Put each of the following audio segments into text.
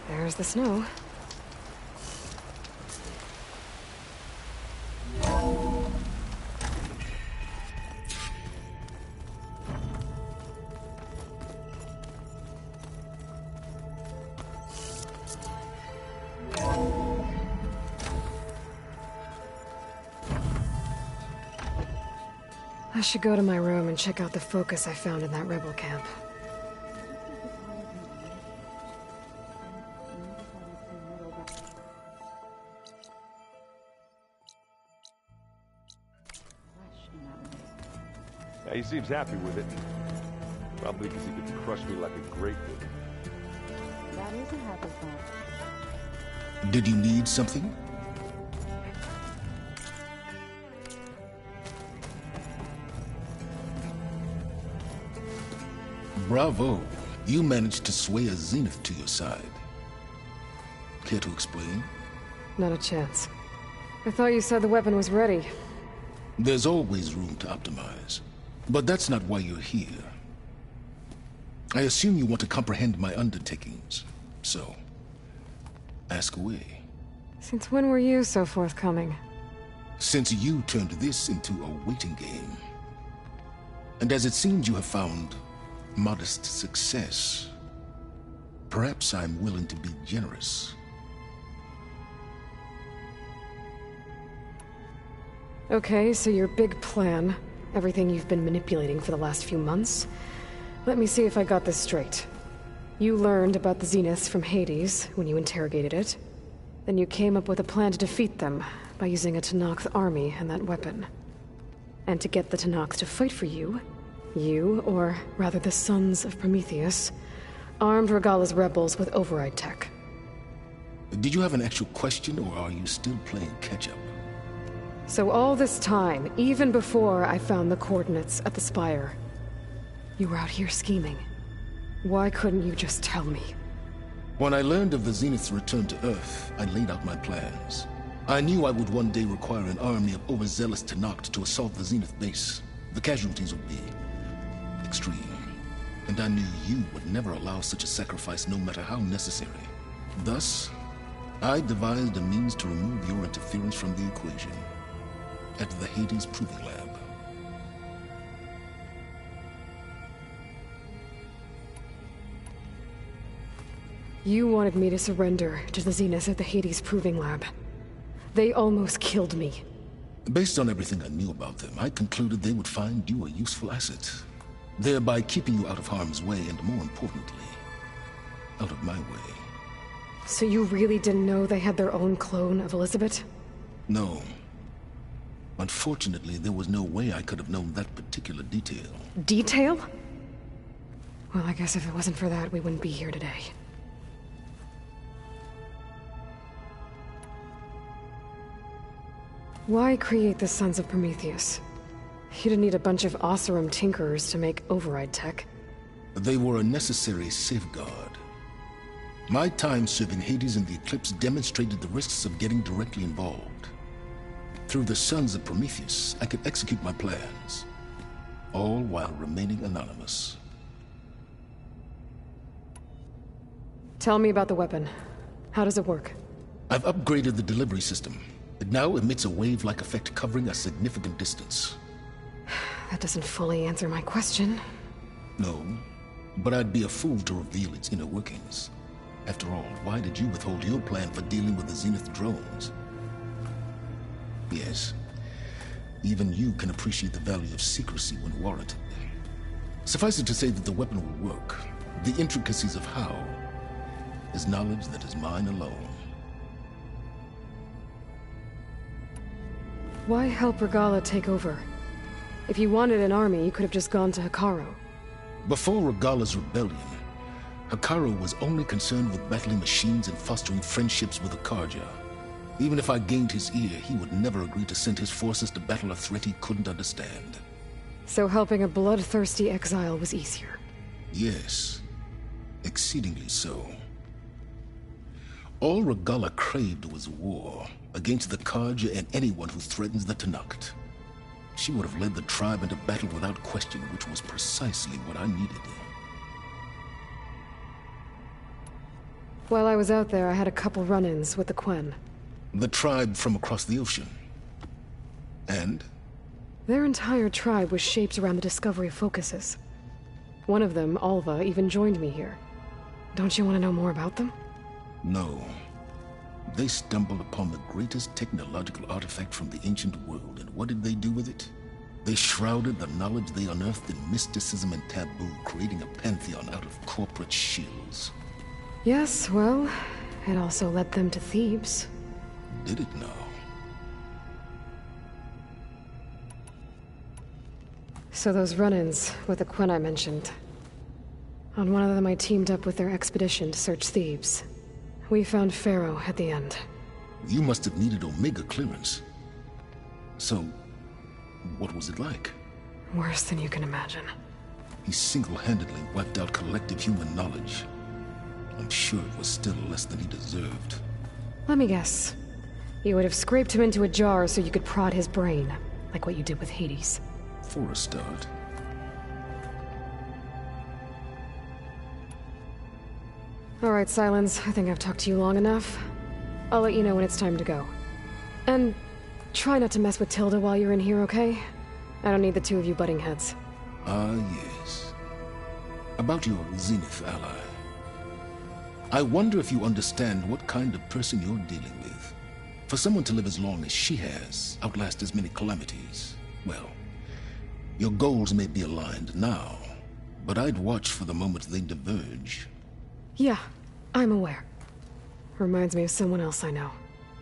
There's the snow. I should go to my room and check out the focus I found in that rebel camp. Yeah, he seems happy with it. Probably because he could crush me like a grape would. That is a happy thought. Did you need something? Bravo. You managed to sway a Zenith to your side. Care to explain? Not a chance. I thought you said the weapon was ready. There's always room to optimize. But that's not why you're here. I assume you want to comprehend my undertakings. So, ask away. Since when were you so forthcoming? Since you turned this into a waiting game. And as it seems you have found modest success, perhaps I'm willing to be generous. Okay, so your big plan, everything you've been manipulating for the last few months. Let me see if I got this straight. You learned about the Zeniths from Hades when you interrogated it. Then you came up with a plan to defeat them by using a Tenakth army and that weapon. And to get the Tenakth to fight for you, or rather the Sons of Prometheus, armed Regalla's rebels with override tech. Did you have an actual question, or are you still playing catch-up? So all this time, even before I found the coordinates at the Spire, you were out here scheming. Why couldn't you just tell me? When I learned of the Zenith's return to Earth, I laid out my plans. I knew I would one day require an army of overzealous Tenakth to assault the Zenith base. The casualties would be extreme. And I knew you would never allow such a sacrifice, no matter how necessary. Thus, I devised a means to remove your interference from the equation. At the Hades Proving Lab. You wanted me to surrender to the Zeniths at the Hades Proving Lab. They almost killed me. Based on everything I knew about them, I concluded they would find you a useful asset, thereby keeping you out of harm's way and, more importantly, out of my way. So you really didn't know they had their own clone of Elizabeth? No. Unfortunately, there was no way I could have known that particular detail. Detail? Well, I guess if it wasn't for that, we wouldn't be here today. Why create the Sons of Prometheus? You didn't need a bunch of Oseram tinkerers to make override tech. They were a necessary safeguard. My time serving Hades and the Eclipse demonstrated the risks of getting directly involved. Through the Sons of Prometheus, I could execute my plans, all while remaining anonymous. Tell me about the weapon. How does it work? I've upgraded the delivery system. It now emits a wave-like effect covering a significant distance. That doesn't fully answer my question. No, but I'd be a fool to reveal its inner workings. After all, why did you withhold your plan for dealing with the Zenith drones? Yes, even you can appreciate the value of secrecy when warranted. Suffice it to say that the weapon will work. The intricacies of how is knowledge that is mine alone. Why help Regalla take over? If you wanted an army, you could have just gone to Hekarro. Before Regalla's rebellion, Hekarro was only concerned with battling machines and fostering friendships with the Carja. Even if I gained his ear, he would never agree to send his forces to battle a threat he couldn't understand. So helping a bloodthirsty exile was easier? Yes, exceedingly so. All Regalla craved was war, against the Carja and anyone who threatens the Tenakth. She would have led the tribe into battle without question, which was precisely what I needed. While I was out there, I had a couple run-ins with the Quen. The tribe from across the ocean. And? Their entire tribe was shaped around the discovery of focuses. One of them, Alva, even joined me here. Don't you want to know more about them? No. They stumbled upon the greatest technological artifact from the ancient world, and what did they do with it? They shrouded the knowledge they unearthed in mysticism and taboo, creating a pantheon out of corporate shills. Yes, well, it also led them to Thebes. Did it now? So those run-ins with the Quen I mentioned. On one of them I teamed up with their expedition to search Thebes. We found Pharaoh at the end. You must have needed Omega clearance. So, what was it like? Worse than you can imagine. He single-handedly wiped out collective human knowledge. I'm sure it was still less than he deserved. Let me guess. You would have scraped him into a jar so you could prod his brain, like what you did with Hades. For a start. Alright, Silence. I think I've talked to you long enough. I'll let you know when it's time to go. And try not to mess with Tilda while you're in here, okay? I don't need the two of you butting heads. Ah, yes. About your Zenith ally. I wonder if you understand what kind of person you're dealing with. For someone to live as long as she has, outlast as many calamities, well, your goals may be aligned now, but I'd watch for the moment they diverge. Yeah, I'm aware. Reminds me of someone else I know.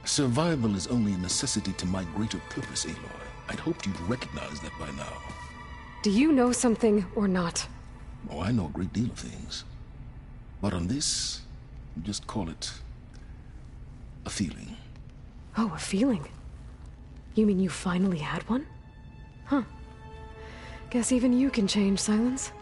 Survival is only a necessity to my greater purpose, Aloy. I'd hoped you'd recognize that by now. Do you know something or not? Oh, I know a great deal of things. But on this, just call it a feeling. Oh, a feeling? You mean you finally had one? Huh. Guess even you can change, Silence.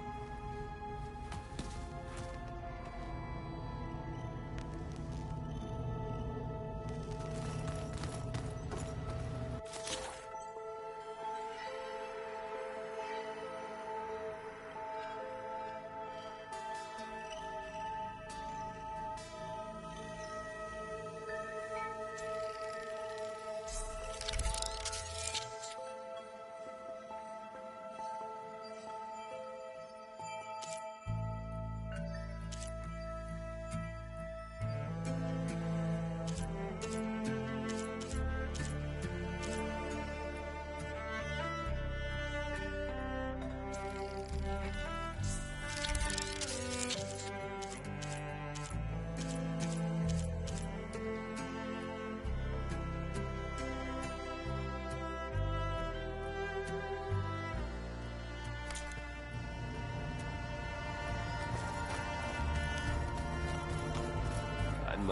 I'm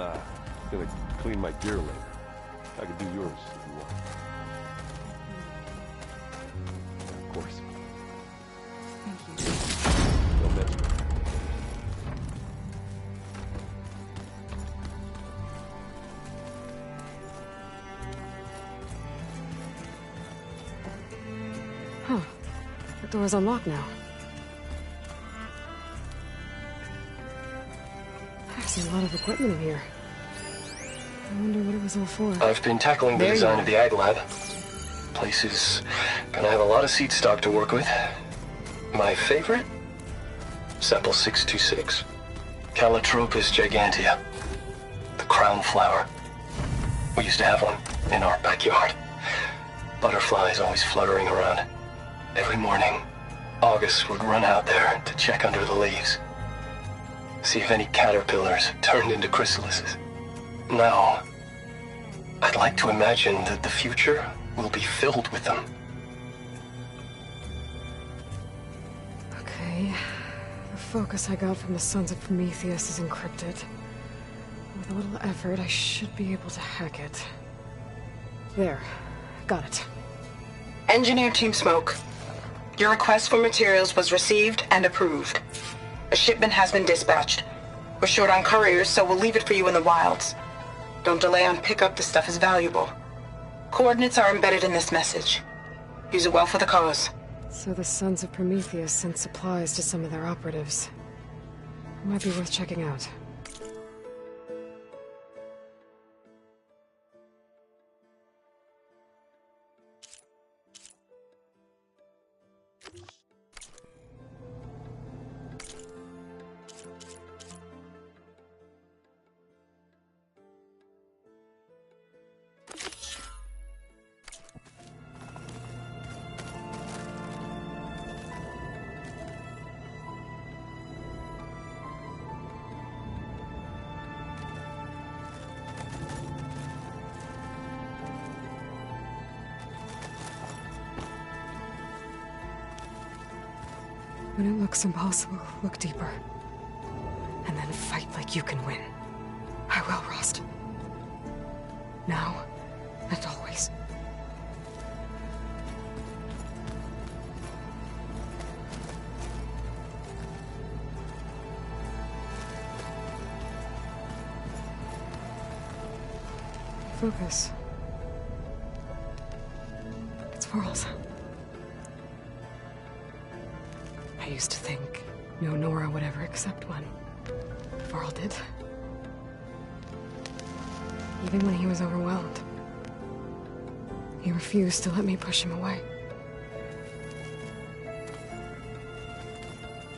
gonna clean my gear later. I can do yours if you want. Of course. Thank you. Don't mess with me. Huh. The door's unlocked now. There's a lot of equipment in here. I wonder what it was all for. I've been tackling the design of the Ag Lab. Place is gonna have a lot of seed stock to work with. My favorite? Sample 626. Calotropis gigantea. The crown flower. We used to have one in our backyard. Butterflies always fluttering around. Every morning, August would run out there to check under the leaves. See if any caterpillars turned into chrysalises. Now, I'd like to imagine that the future will be filled with them. Okay. The focus I got from the Sons of Prometheus is encrypted. With a little effort, I should be able to hack it. There. Got it. Engineer Team Smoke. Your request for materials was received and approved. A shipment has been dispatched. We're short on couriers, so we'll leave it for you in the wilds. Don't delay on pickup, the stuff is valuable. Coordinates are embedded in this message. Use it well for the cause. So the Sons of Prometheus sent supplies to some of their operatives. It might be worth checking out. When it looks impossible, look deeper. And then fight like you can win. I will, Rost. Now, and always. Focus. It's Varl's. I used to think no Nora would ever accept one. Varl did. Even when he was overwhelmed. He refused to let me push him away.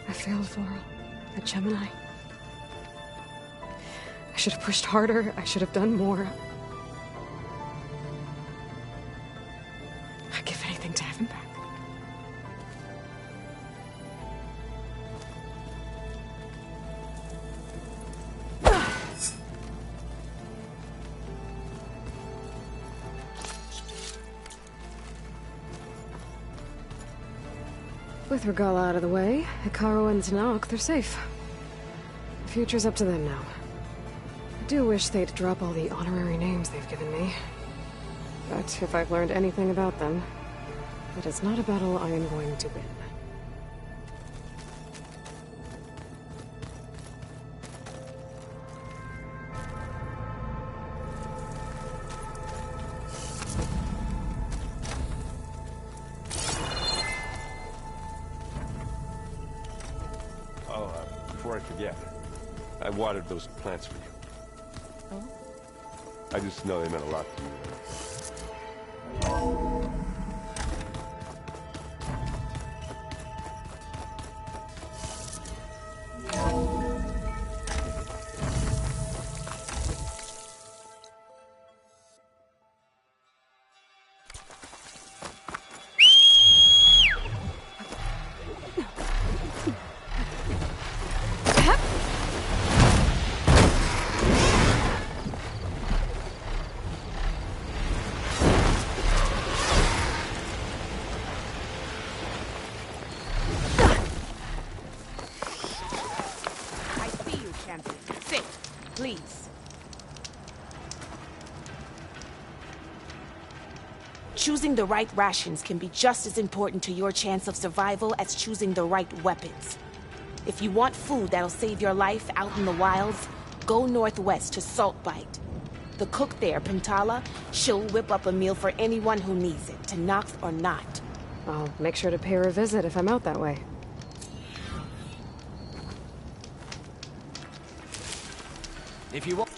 I failed Varl at Gemini. I should have pushed harder. I should have done more. I'd give anything to have him back. With Regalla out of the way, Hekarro and Tenakth, they're safe. The future's up to them now. I do wish they'd drop all the honorary names they've given me. But if I've learned anything about them, it is not a battle I am going to win. Before I forget, I watered those plants for you. Oh? I just know they meant a lot to you. Please. Choosing the right rations can be just as important to your chance of survival as choosing the right weapons. If you want food that'll save your life out in the wilds, go northwest to Saltbite. The cook there, Pintala, she'll whip up a meal for anyone who needs it, Tenakth or not. I'll make sure to pay her a visit if I'm out that way. If you want...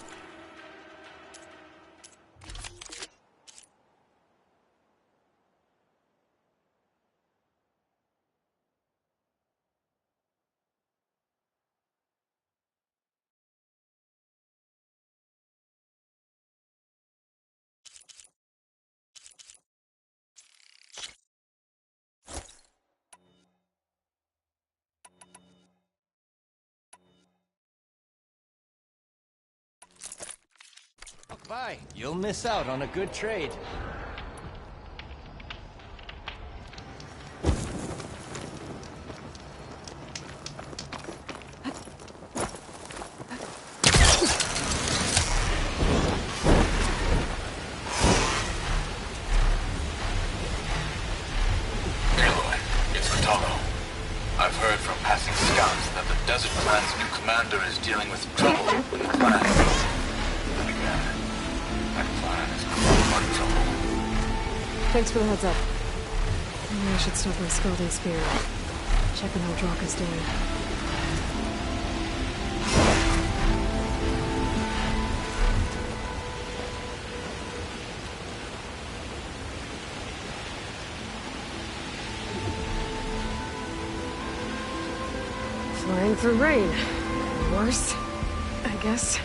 Bye. You'll miss out on a good trade. Aloy, it's Kotallo. I've heard from passing scouts that the Desert Clan's new commander is dealing with trouble with the clan. Then again, that clan is quite trouble. Thanks for the heads up. Maybe I should stop my Scalding Spear. Checking how Draka's doing. Flying through rain. Worse, I guess.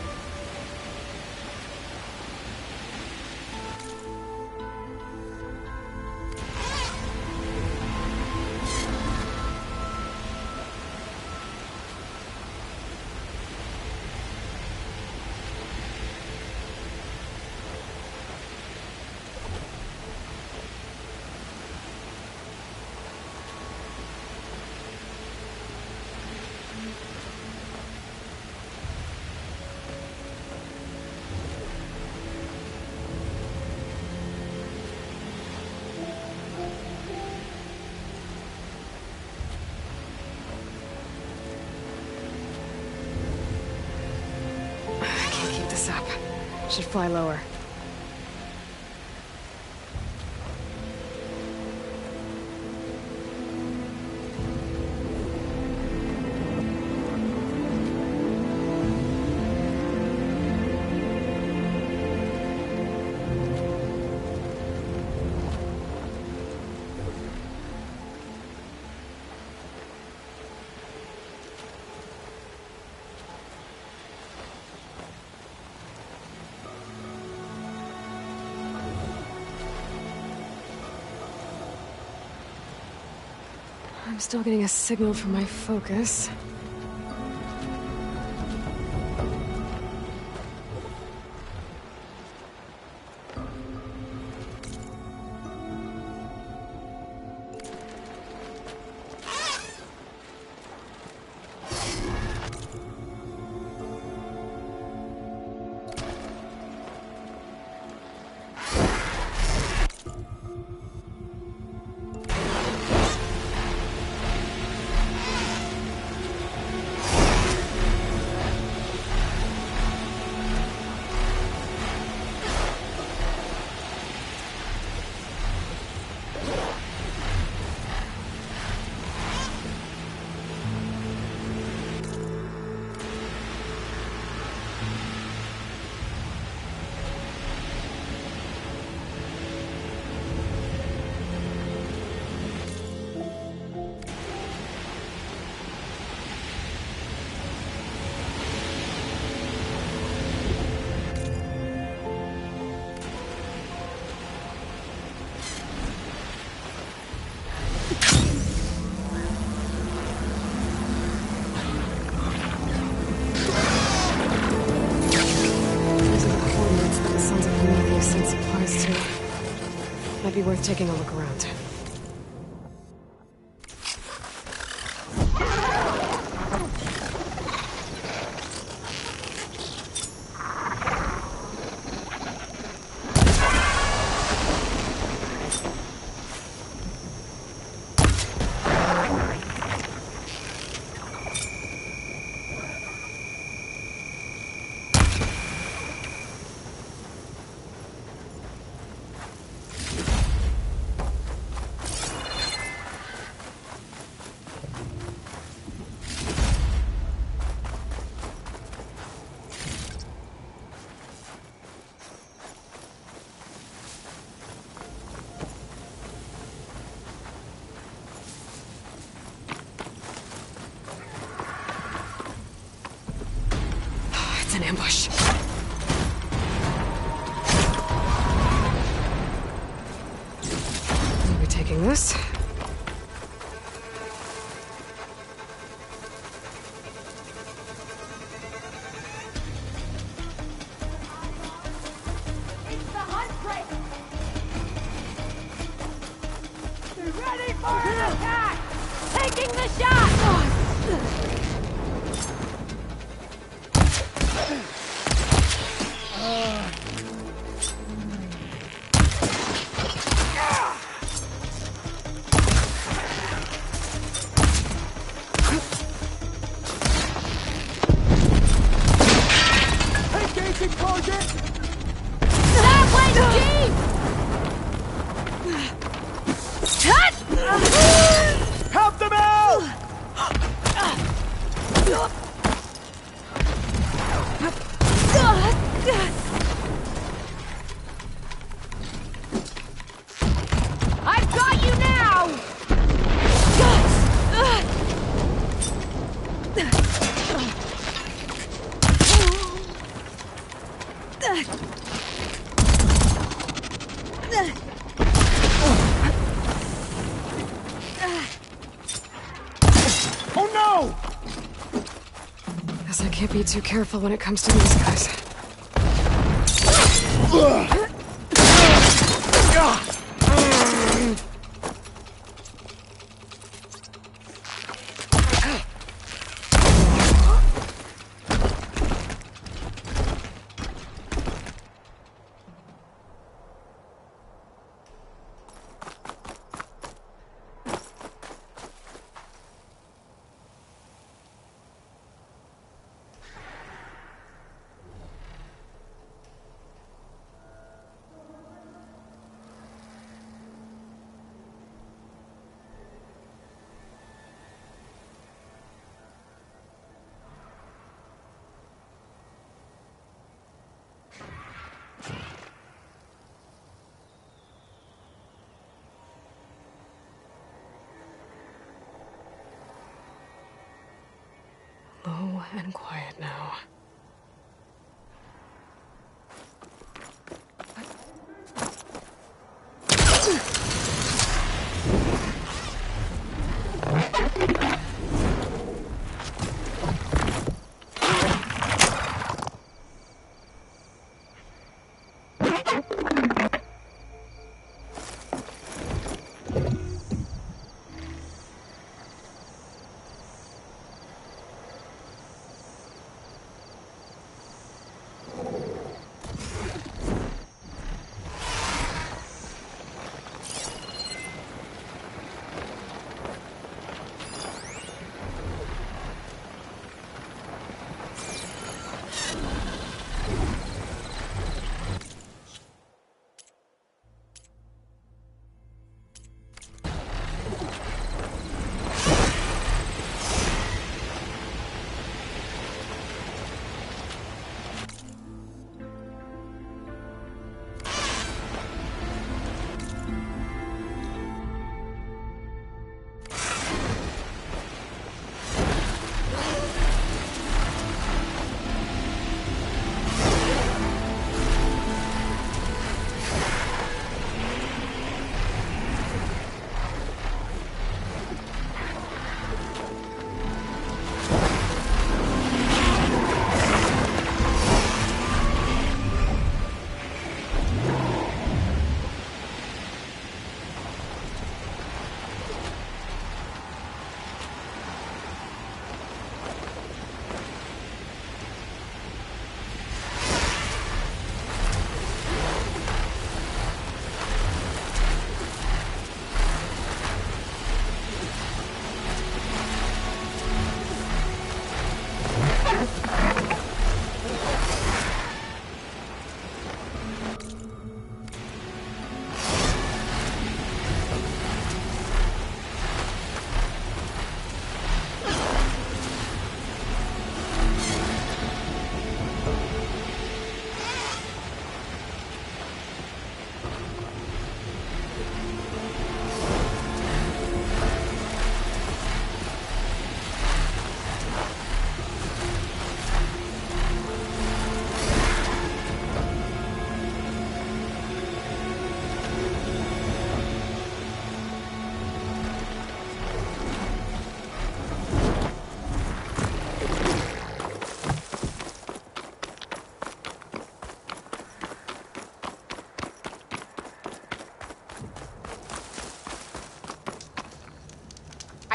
this up. Should fly lower. I'm still getting a signal from my focus. Might be worth taking a look around. An ambush. I'll be taking this. It's the Huntress! They're ready for an attack! Taking the shot! Help them out! I've got you now! Oh no! Guess I can't be too careful when it comes to these guys. and quiet now.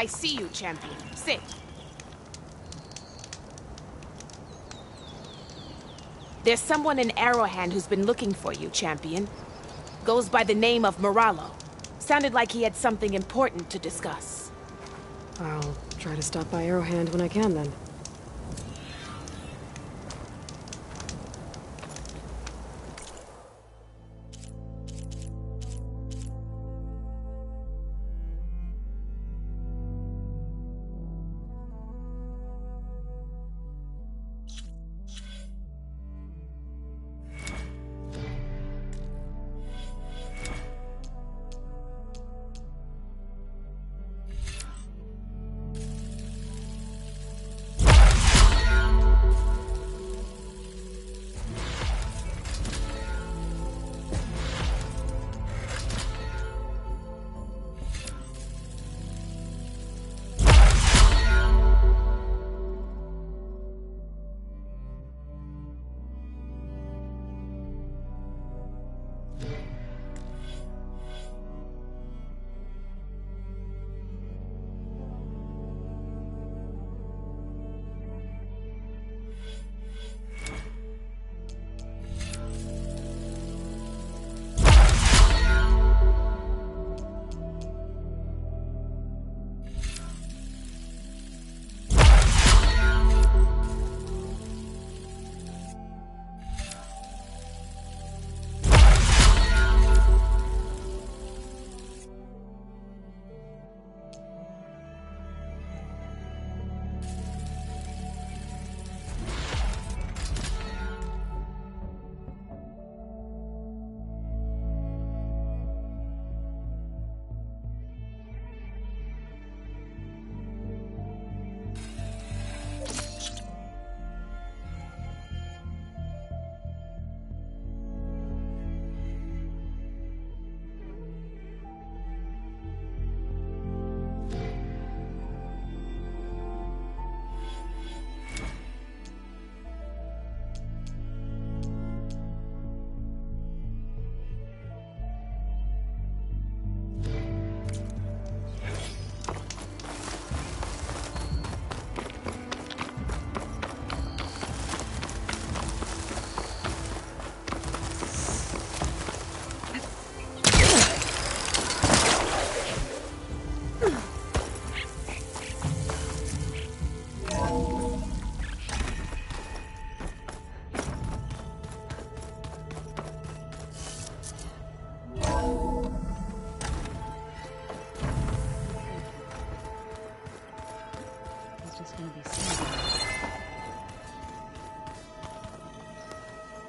I see you, champion. Sit. There's someone in Arrowhand who's been looking for you, champion. Goes by the name of Moralo. Sounded like he had something important to discuss. I'll try to stop by Arrowhand when I can, then.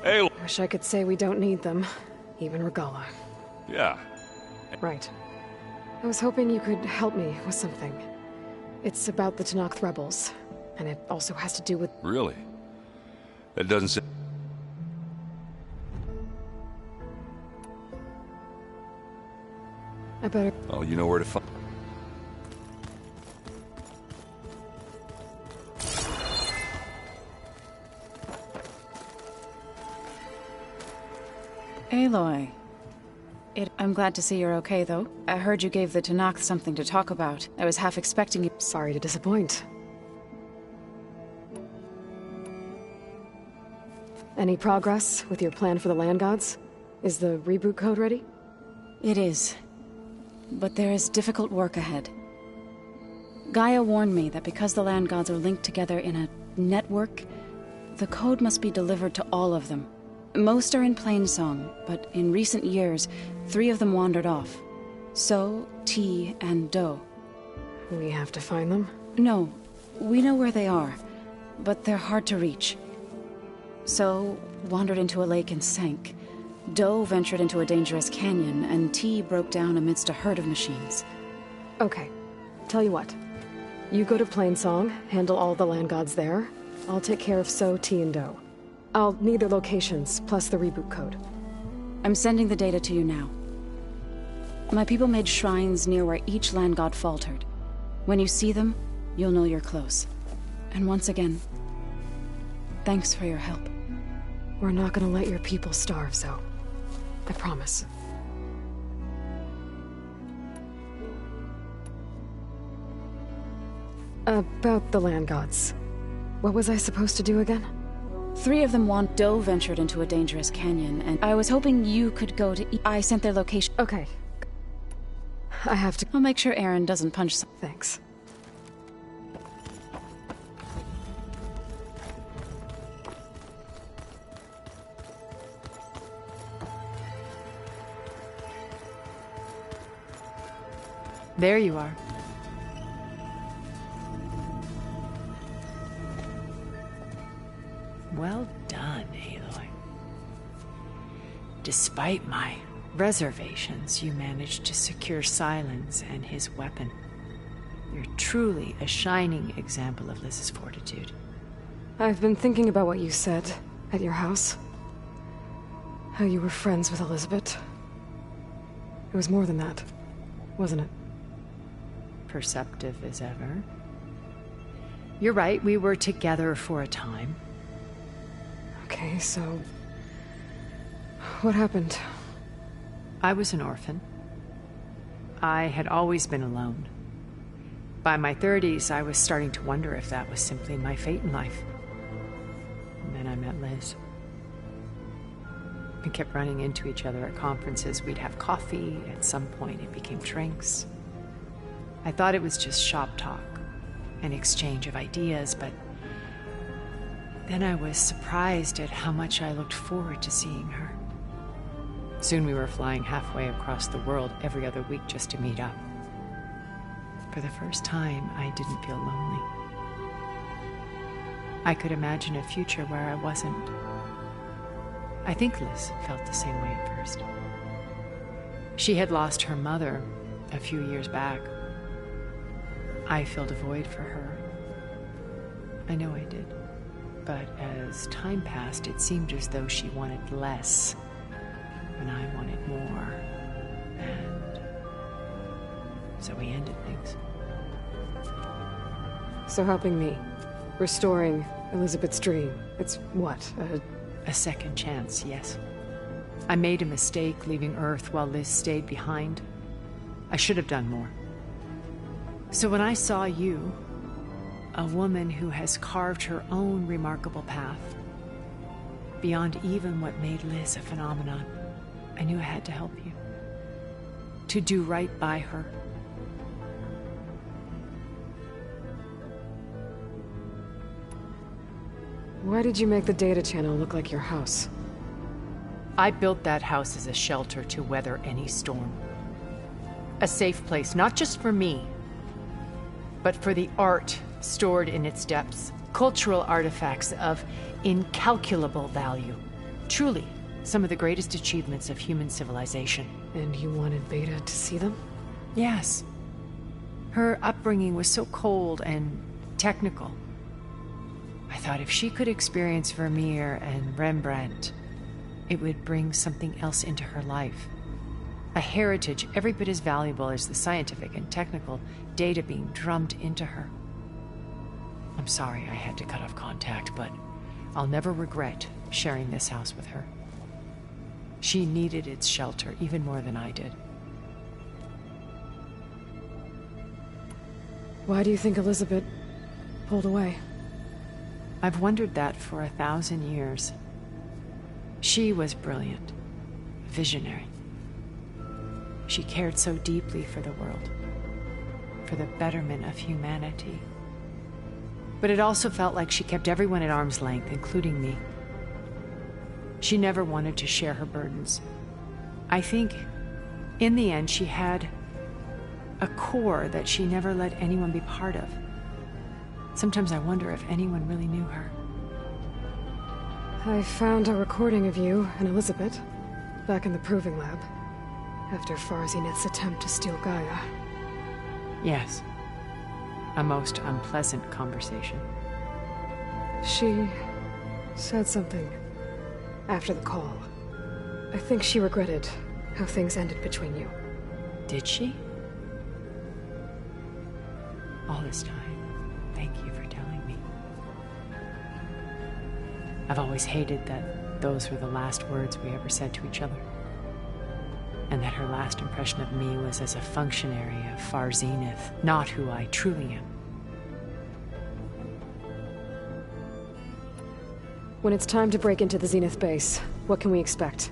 Hey, Wish I could say we don't need them. Even Regala. yeah. Right. I was hoping you could help me with something. It's about the Tenakth rebels, and it also has to do with... Really? That doesn't say... I better... Oh, you know where to find... Aloy. I'm glad to see you're okay, though. I heard you gave the Tenakth something to talk about. I was half expecting you... Sorry to disappoint. Any progress with your plan for the Land Gods? Is the reboot code ready? It is. But there is difficult work ahead. Gaia warned me that because the Land Gods are linked together in a network, the code must be delivered to all of them. Most are in Plainsong, but in recent years, 3 of them wandered off. So, T, and Do. We have to find them? No, we know where they are, but they're hard to reach. So, wandered into a lake and sank. Do ventured into a dangerous canyon, and T broke down amidst a herd of machines. Okay. Tell you what. You go to Plainsong, handle all the Land Gods there. I'll take care of So, T, and Do. I'll need their locations, plus the reboot code. I'm sending the data to you now. My people made shrines near where each Land God faltered. When you see them, you'll know you're close. And once again, thanks for your help. We're not gonna let your people starve, Zo. I promise. About the Land Gods. What was I supposed to do again? 3 of them Do ventured into a dangerous canyon, and I was hoping you could go to I sent their location. Okay. I have to... I'll make sure Aaron doesn't punch some... Thanks. There you are. Well done, Aloy. Despite my reservations, you managed to secure Sylens and his weapon. You're truly a shining example of Liz's fortitude. I've been thinking about what you said at your house. How you were friends with Elizabeth. It was more than that, wasn't it? Perceptive as ever. You're right, we were together for a time. Okay, so... what happened? I was an orphan. I had always been alone. By my 30s, I was starting to wonder if that was simply my fate in life. And then I met Liz. We kept running into each other at conferences. We'd have coffee. At some point, it became drinks. I thought it was just shop talk, an exchange of ideas, but then I was surprised at how much I looked forward to seeing her. Soon we were flying halfway across the world every other week just to meet up. For the first time, I didn't feel lonely. I could imagine a future where I wasn't. I think Liz felt the same way at first. She had lost her mother a few years back. I filled a void for her. I know I did. But as time passed, it seemed as though she wanted less, and I wanted more. And so we ended things. So helping me. Restoring Elizabeth's dream. It's what? A second chance, yes. I made a mistake leaving Earth while Liz stayed behind. I should have done more. So when I saw you, a woman who has carved her own remarkable path, beyond even what made Liz a phenomenon, I knew I had to help you. To do right by her. Why did you make the data channel look like your house? I built that house as a shelter to weather any storm. A safe place, not just for me, but for the art stored in its depths, cultural artifacts of incalculable value, Truly, some of the greatest achievements of human civilization. And you wanted Beta to see them? Yes. Her upbringing was so cold and technical. I thought if she could experience Vermeer and Rembrandt, it would bring something else into her life. A heritage every bit as valuable as the scientific and technical data being drummed into her. I'm sorry I had to cut off contact, but I'll never regret sharing this house with her. She needed its shelter even more than I did. Why do you think Elizabeth pulled away? I've wondered that for 1,000 years. She was brilliant, visionary. She cared so deeply for the world, for the betterment of humanity. But it also felt like she kept everyone at arm's length, including me. She never wanted to share her burdens. I think, in the end, she had a core that she never let anyone be part of. Sometimes I wonder if anyone really knew her. I found a recording of you and Elizabeth back in the Proving Lab after Farzineth's attempt to steal Gaia. Yes. A most unpleasant conversation. She said something after the call. I think she regretted how things ended between you. Did she? All this time, thank you for telling me. I've always hated that those were the last words we ever said to each other. And that her last impression of me was as a functionary of Far Zenith, not who I truly am. When it's time to break into the Zenith base, what can we expect?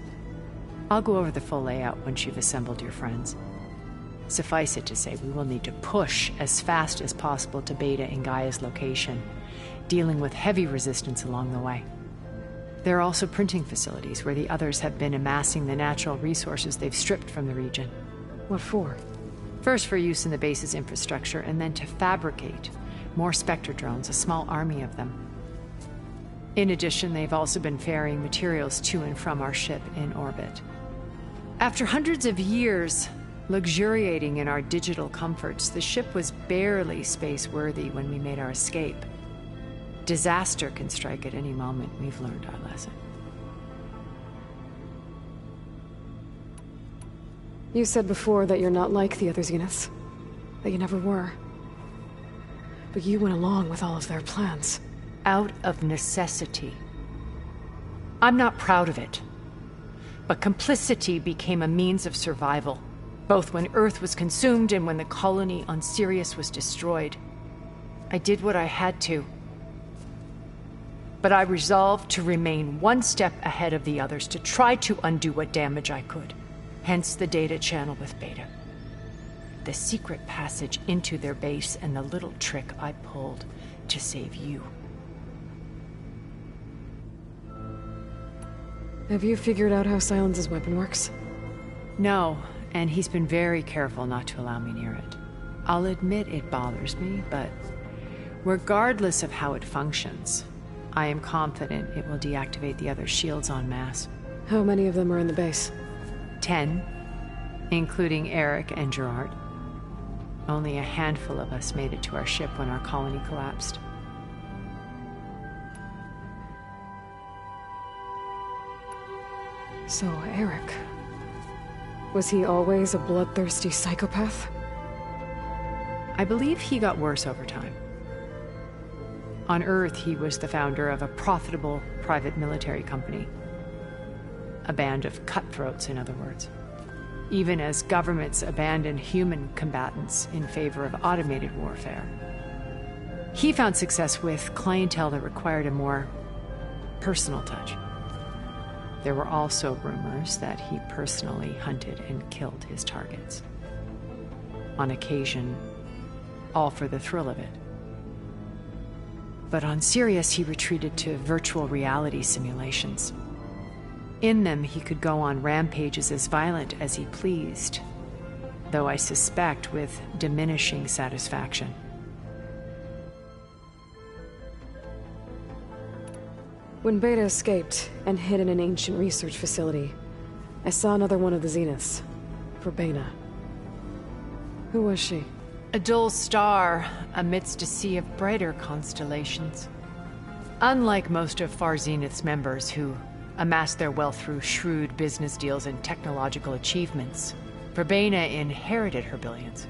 I'll go over the full layout once you've assembled your friends. Suffice it to say, we will need to push as fast as possible to Beta and Gaia's location, dealing with heavy resistance along the way. There are also printing facilities where the others have been amassing the natural resources they've stripped from the region. What for? First for use in the base's infrastructure, and then to fabricate more Spectre drones, a small army of them. In addition, they've also been ferrying materials to and from our ship in orbit. After hundreds of years luxuriating in our digital comforts, the ship was barely space-worthy when we made our escape. Disaster can strike at any moment. We've learned our lesson. You said before that you're not like the other Zeniths. That you never were. But you went along with all of their plans. Out of necessity. I'm not proud of it. But complicity became a means of survival, both when Earth was consumed and when the colony on Sirius was destroyed. I did what I had to. But I resolved to remain one step ahead of the others, to try to undo what damage I could. Hence the data channel with Beta. The secret passage into their base and the little trick I pulled to save you. Have you figured out how Silence's weapon works? No, and he's been very careful not to allow me near it. I'll admit it bothers me, but regardless of how it functions, I am confident it will deactivate the other shields en masse. How many of them are in the base? 10, including Eric and Gerard. Only a handful of us made it to our ship when our colony collapsed. So, Eric... was he always a bloodthirsty psychopath? I believe he got worse over time. On Earth, he was the founder of a profitable private military company. A band of cutthroats, in other words. Even as governments abandoned human combatants in favor of automated warfare. He found success with clientele that required a more personal touch. There were also rumors that he personally hunted and killed his targets. On occasion, all for the thrill of it. But on Sirius, he retreated to virtual reality simulations. In them, he could go on rampages as violent as he pleased, though I suspect with diminishing satisfaction. When Beta escaped and hid in an ancient research facility, I saw another one of the Zeniths. Verbena. Who was she? A dull star amidst a sea of brighter constellations. Unlike most of Far Zenith's members who amassed their wealth through shrewd business deals and technological achievements, Verbena inherited her billions.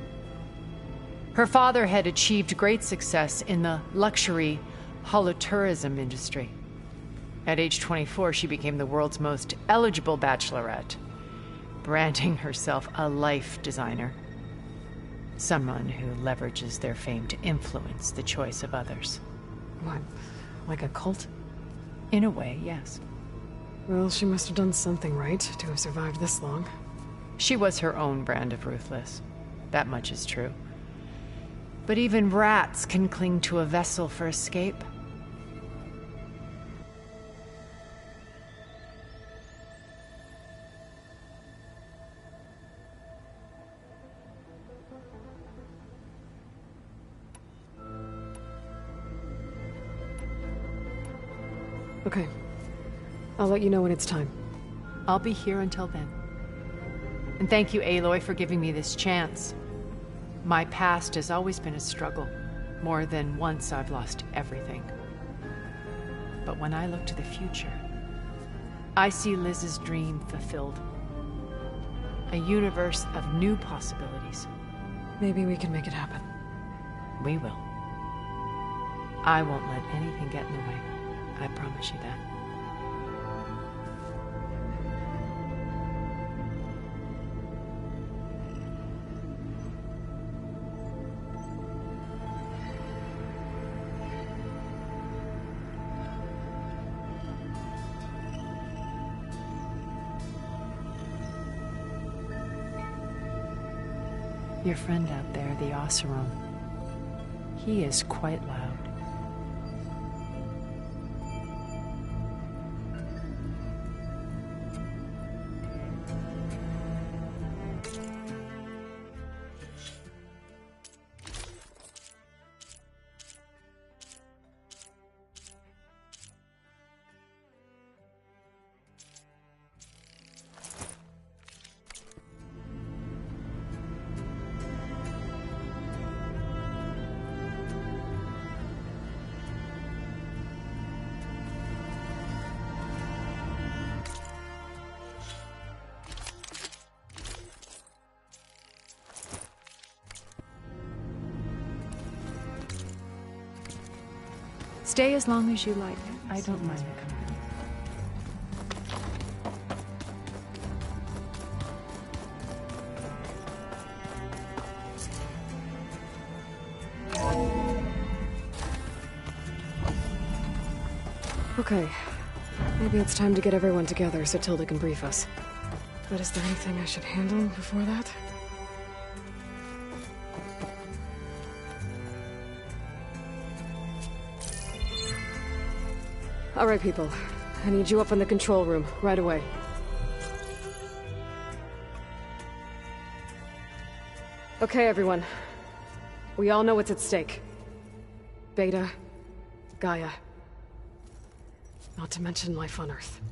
Her father had achieved great success in the luxury holotourism industry. At age 24, she became the world's most eligible bachelorette, branding herself a life designer. Someone who leverages their fame to influence the choice of others. What? Like a cult? In a way, yes. Well, she must have done something right to have survived this long. She was her own brand of ruthless. That much is true. But even rats can cling to a vessel for escape. Okay. I'll let you know when it's time. I'll be here until then. And thank you, Aloy, for giving me this chance. My past has always been a struggle. More than once I've lost everything. But when I look to the future, I see Liz's dream fulfilled. A universe of new possibilities. Maybe we can make it happen. We will. I won't let anything get in the way. I promise you that. Your friend out there, the Oseram, he is quite loud. Stay as long as you like. I don't mind the company. Okay. Maybe it's time to get everyone together so Tilda can brief us. But is there anything I should handle before that? All right, people. I need you up in the control room, right away. Okay, everyone. We all know what's at stake. Beta, Gaia. Not to mention life on Earth.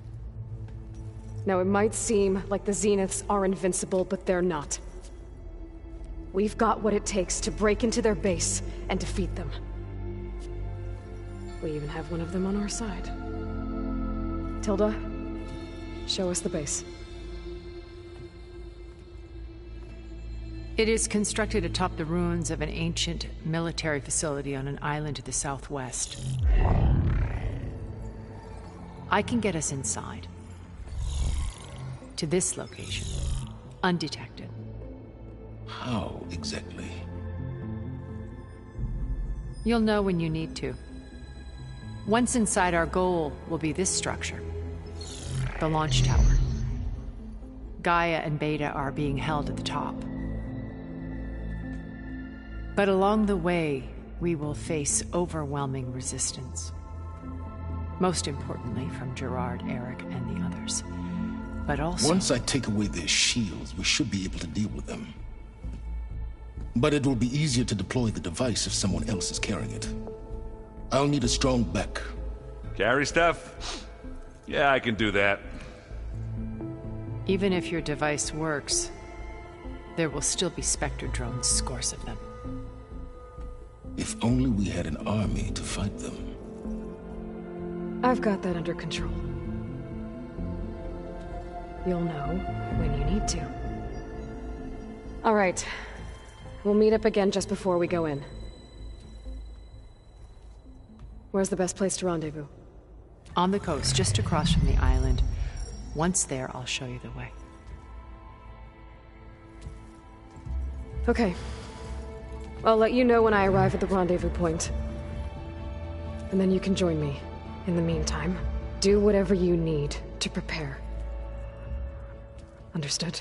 Now, it might seem like the Zeniths are invincible, but they're not. We've got what it takes to break into their base and defeat them. We even have one of them on our side. Tilda, show us the base. It is constructed atop the ruins of an ancient military facility on an island to the southwest. I can get us inside. To this location. Undetected. How exactly? You'll know when you need to. Once inside, our goal will be this structure. The launch tower. Gaia and Beta are being held at the top. But along the way, we will face overwhelming resistance. Most importantly, from Gerard, Eric, and the others. But also... Once I take away their shields, we should be able to deal with them. But it will be easier to deploy the device if someone else is carrying it. I'll need a strong back. Carry stuff? Yeah, I can do that. Even if your device works, there will still be Spectre drones, scores of them. If only we had an army to fight them. I've got that under control. You'll know when you need to. All right. We'll meet up again just before we go in. Where's the best place to rendezvous? On the coast, just across from the island. Once there, I'll show you the way. Okay. I'll let you know when I arrive at the rendezvous point. And then you can join me. In the meantime, do whatever you need to prepare. Understood?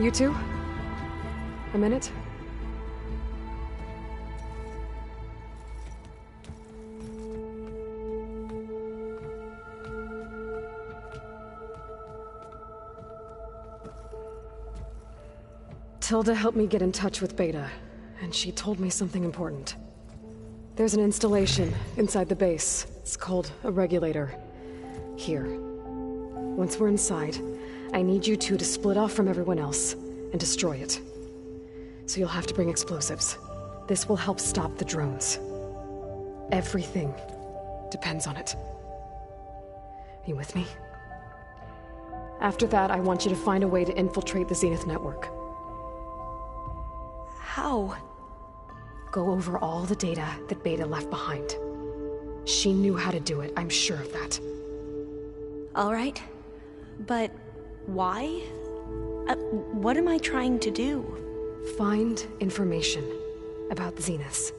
You two? A minute? Tilda helped me get in touch with Beta, and she told me something important. There's an installation inside the base. It's called a regulator. Here. Once we're inside, I need you two to split off from everyone else and destroy it. So you'll have to bring explosives. This will help stop the drones. Everything depends on it. Are you with me? After that, I want you to find a way to infiltrate the Zenith network. How? Go over all the data that Beta left behind. She knew how to do it, I'm sure of that. All right. But why? What am I trying to do? Find information about the Zeniths.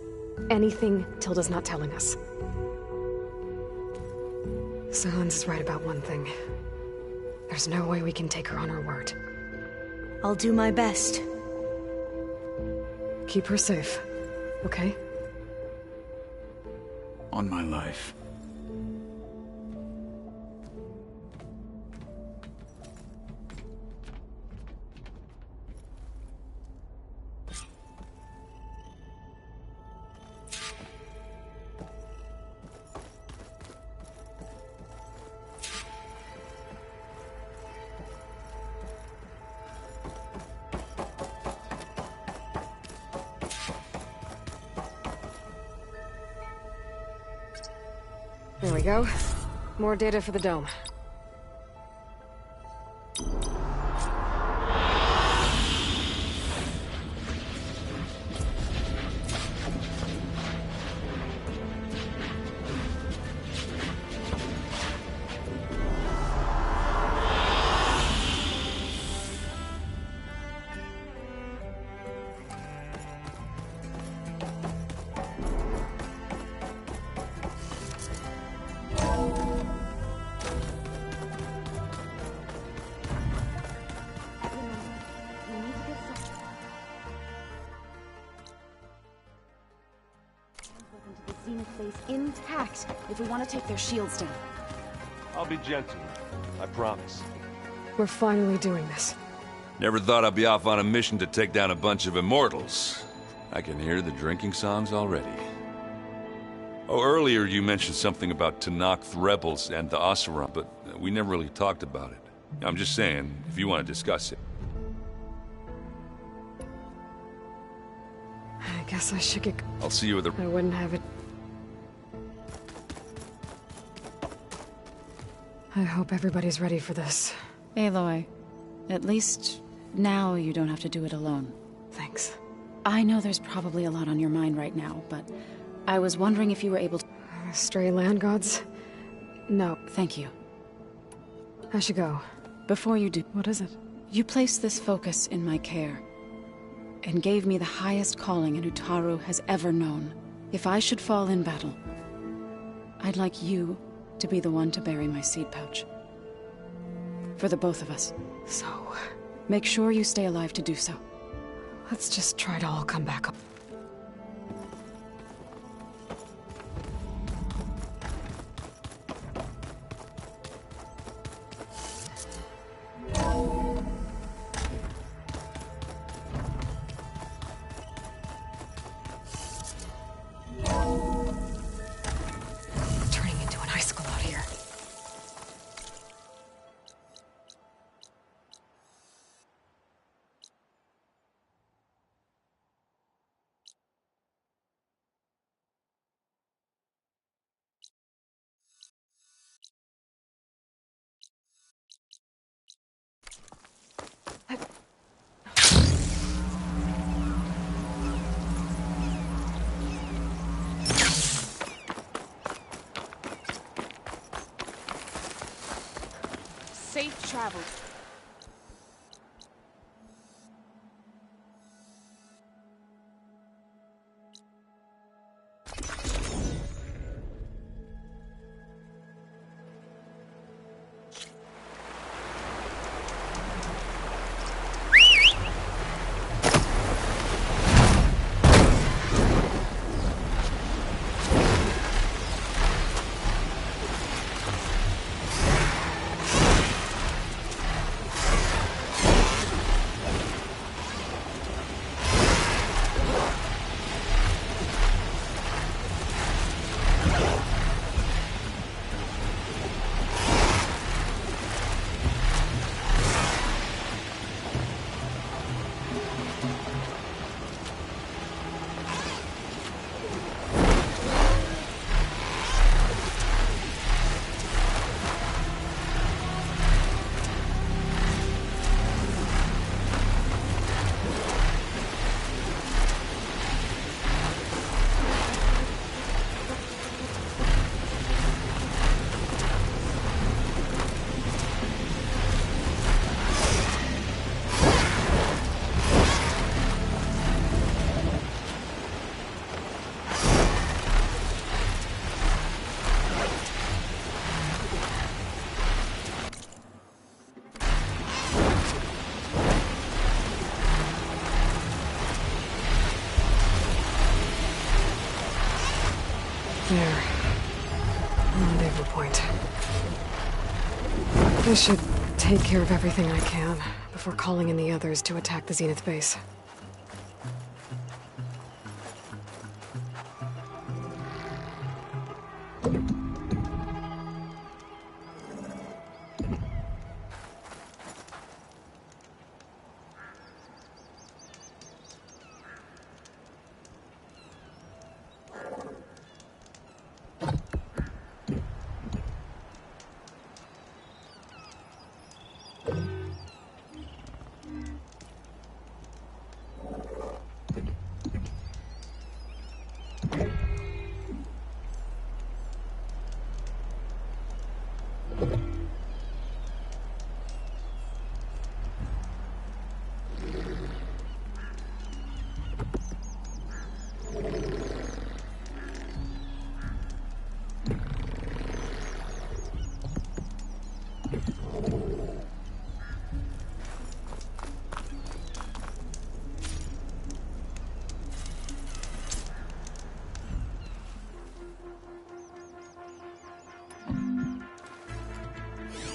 Anything Tilda's not telling us. Silence is right about one thing. There's no way we can take her on her word. I'll do my best. Keep her safe, okay? On my life. There we go. More data for the dome. Intact if we want to take their shields down. I'll be gentle. I promise. We're finally doing this. Never thought I'd be off on a mission to take down a bunch of immortals. I can hear the drinking songs already. Oh, earlier you mentioned something about Tenakth rebels and the Oseram, but we never really talked about it. I'm just saying, if you want to discuss it. I guess I should get... I'll see you at the... I wouldn't have it... I hope everybody's ready for this. Aloy, at least now you don't have to do it alone. Thanks. I know there's probably a lot on your mind right now, but I was wondering if you were able to... Stray land gods? No. Thank you. I should go. Before you do... What is it? You placed this focus in my care, and gave me the highest calling an Utaru has ever known. If I should fall in battle, I'd like you to be the one to bury my seed pouch. For the both of us. So... Make sure you stay alive to do so. Let's just try to all come back up. traveled. There. Rendezvous point. I should take care of everything I can before calling in the others to attack the Zenith base.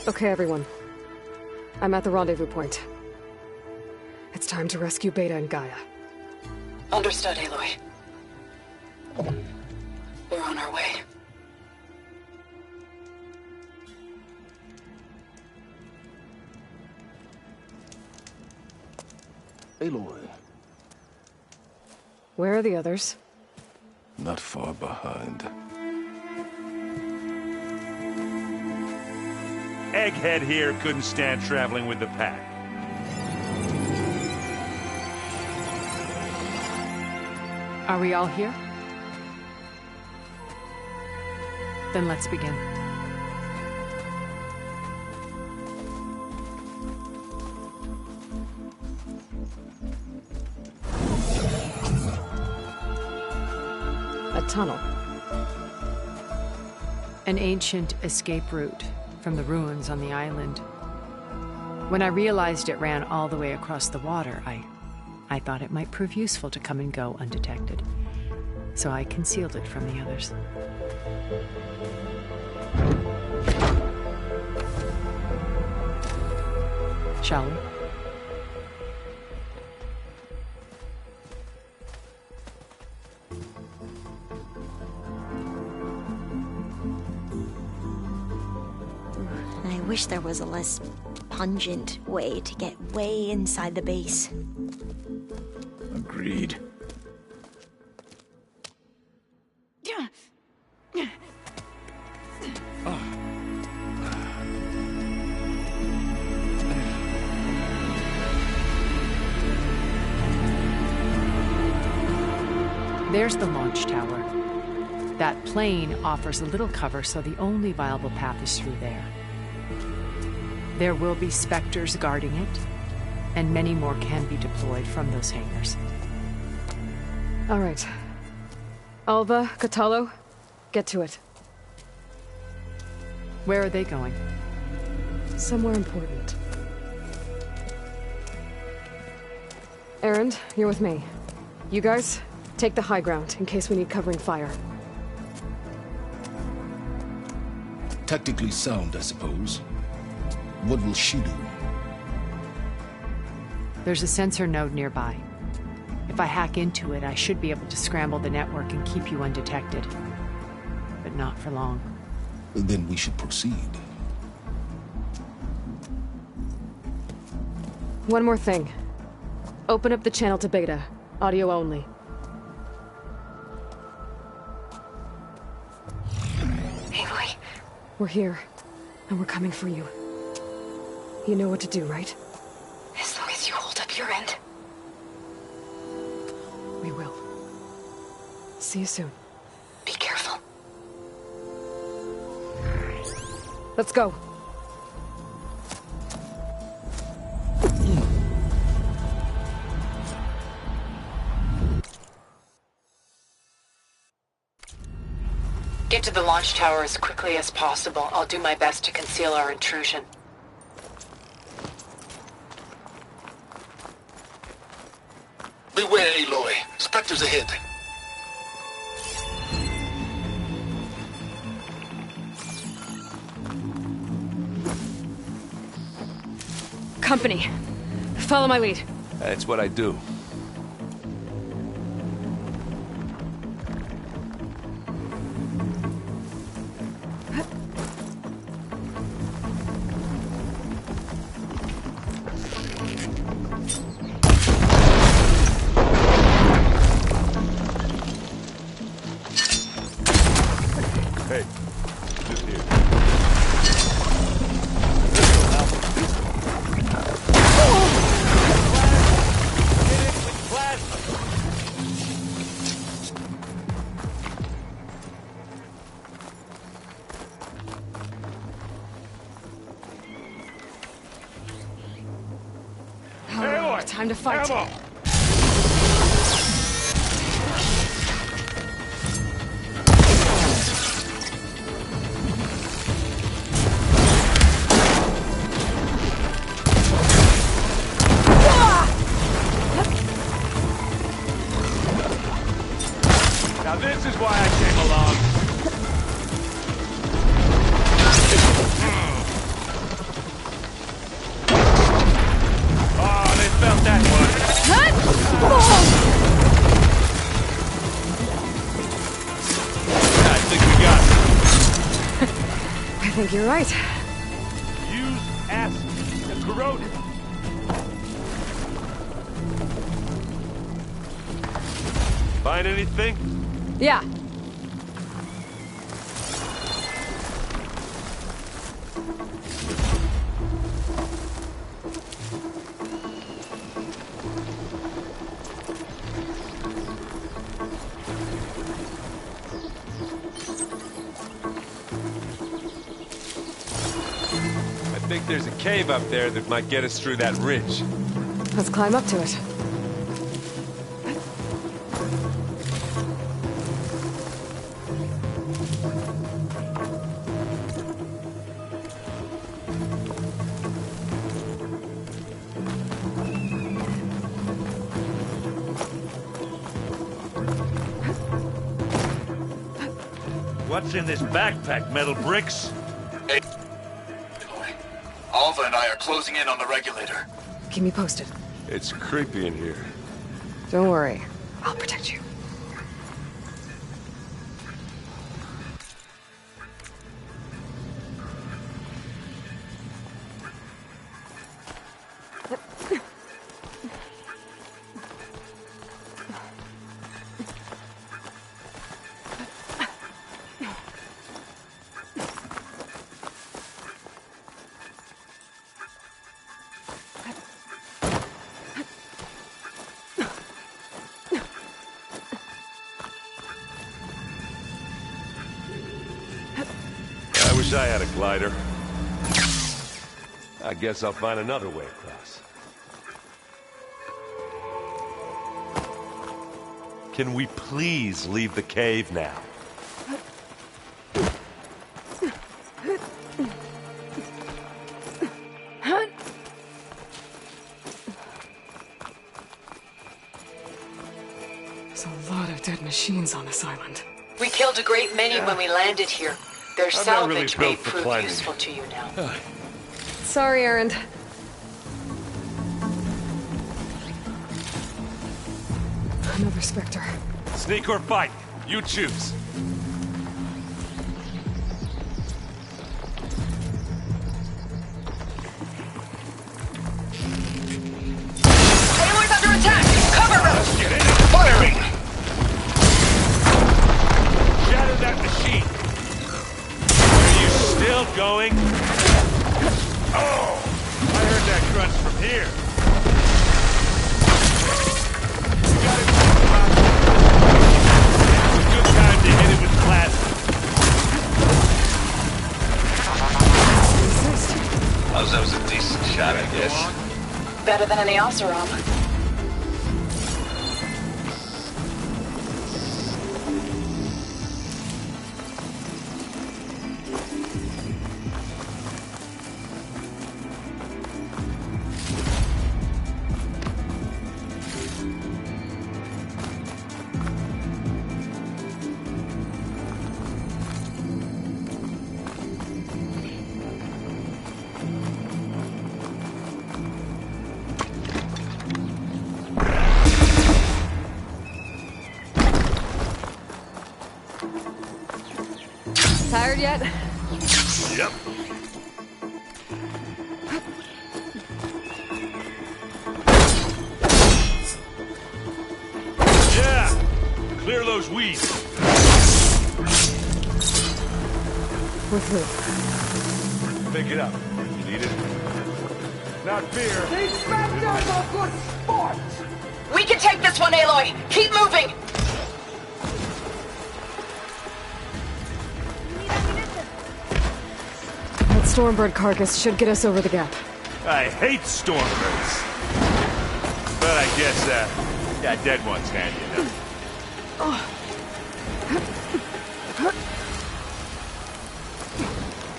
Okay, everyone. I'm at the rendezvous point. It's time to rescue Beta and Gaia. Understood, Aloy. We're on our way. Aloy. Where are the others? Not far behind. Egghead here couldn't stand traveling with the pack. Are we all here? Then let's begin. A tunnel. An ancient escape route from the ruins on the island. When I realized it ran all the way across the water, I thought it might prove useful to come and go undetected. So I concealed it from the others. Shall we? I wish there was a less pungent way to get way inside the base. Agreed. There's the launch tower. That plane offers a little cover, so the only viable path is through there. There will be Spectres guarding it, and many more can be deployed from those hangars. All right. Alva, Kotallo, get to it. Where are they going? Somewhere important. Erend, you're with me. You guys, take the high ground in case we need covering fire. Tactically sound, I suppose. What will she do? There's a sensor node nearby. If I hack into it, I should be able to scramble the network and keep you undetected. But not for long. Then we should proceed. One more thing. Open up the channel to Beta. Audio only. Aloy. We're here, and we're coming for you. You know what to do, right? As long as you hold up your end. We will. See you soon. Be careful. Let's go. Get to the launch tower as quickly as possible. I'll do my best to conceal our intrusion. Beware, Aloy. Spectres ahead. Company. Follow my lead. That's what I do. Hey, just here. Time to fight. Ammo! Now this is why I came along. Oh, they felt that one. Yeah, I think we got it. I think you're right. Use acid to corrode it. Find anything? Yeah. I think there's a cave up there that might get us through that ridge. Let's climb up to it. What's in this backpack, metal bricks? Hey, Alva and I are closing in on the regulator. Keep me posted. It's creepy in here. Don't worry. I'll protect you. I wish I had a glider. I guess I'll find another way across. Can we please leave the cave now? There's a lot of dead machines on this island. We killed a great many when we landed here. Their I'm not really salvage built may for prove climbing. useful to you now. Sorry, Erend. Another Spectre. Sneak or fight, you choose. Aloy's under attack! Cover them! Let's get in it. Firing! Shatter that machine. Are you still going? Oh! I heard that crunch from here. You got it. Now's a good time to hit it with plasma. Oh, that was a decent shot, I guess. Better than any Oseram. Tired yet? Yep. Yeah! Clear those weeds. With who? Pick it up. You need it? Not fear. These Spectres are good sport! We can take this one, Aloy! Keep moving! That Stormbird carcass should get us over the gap. I hate Stormbirds. But I guess, yeah, dead one's handy enough.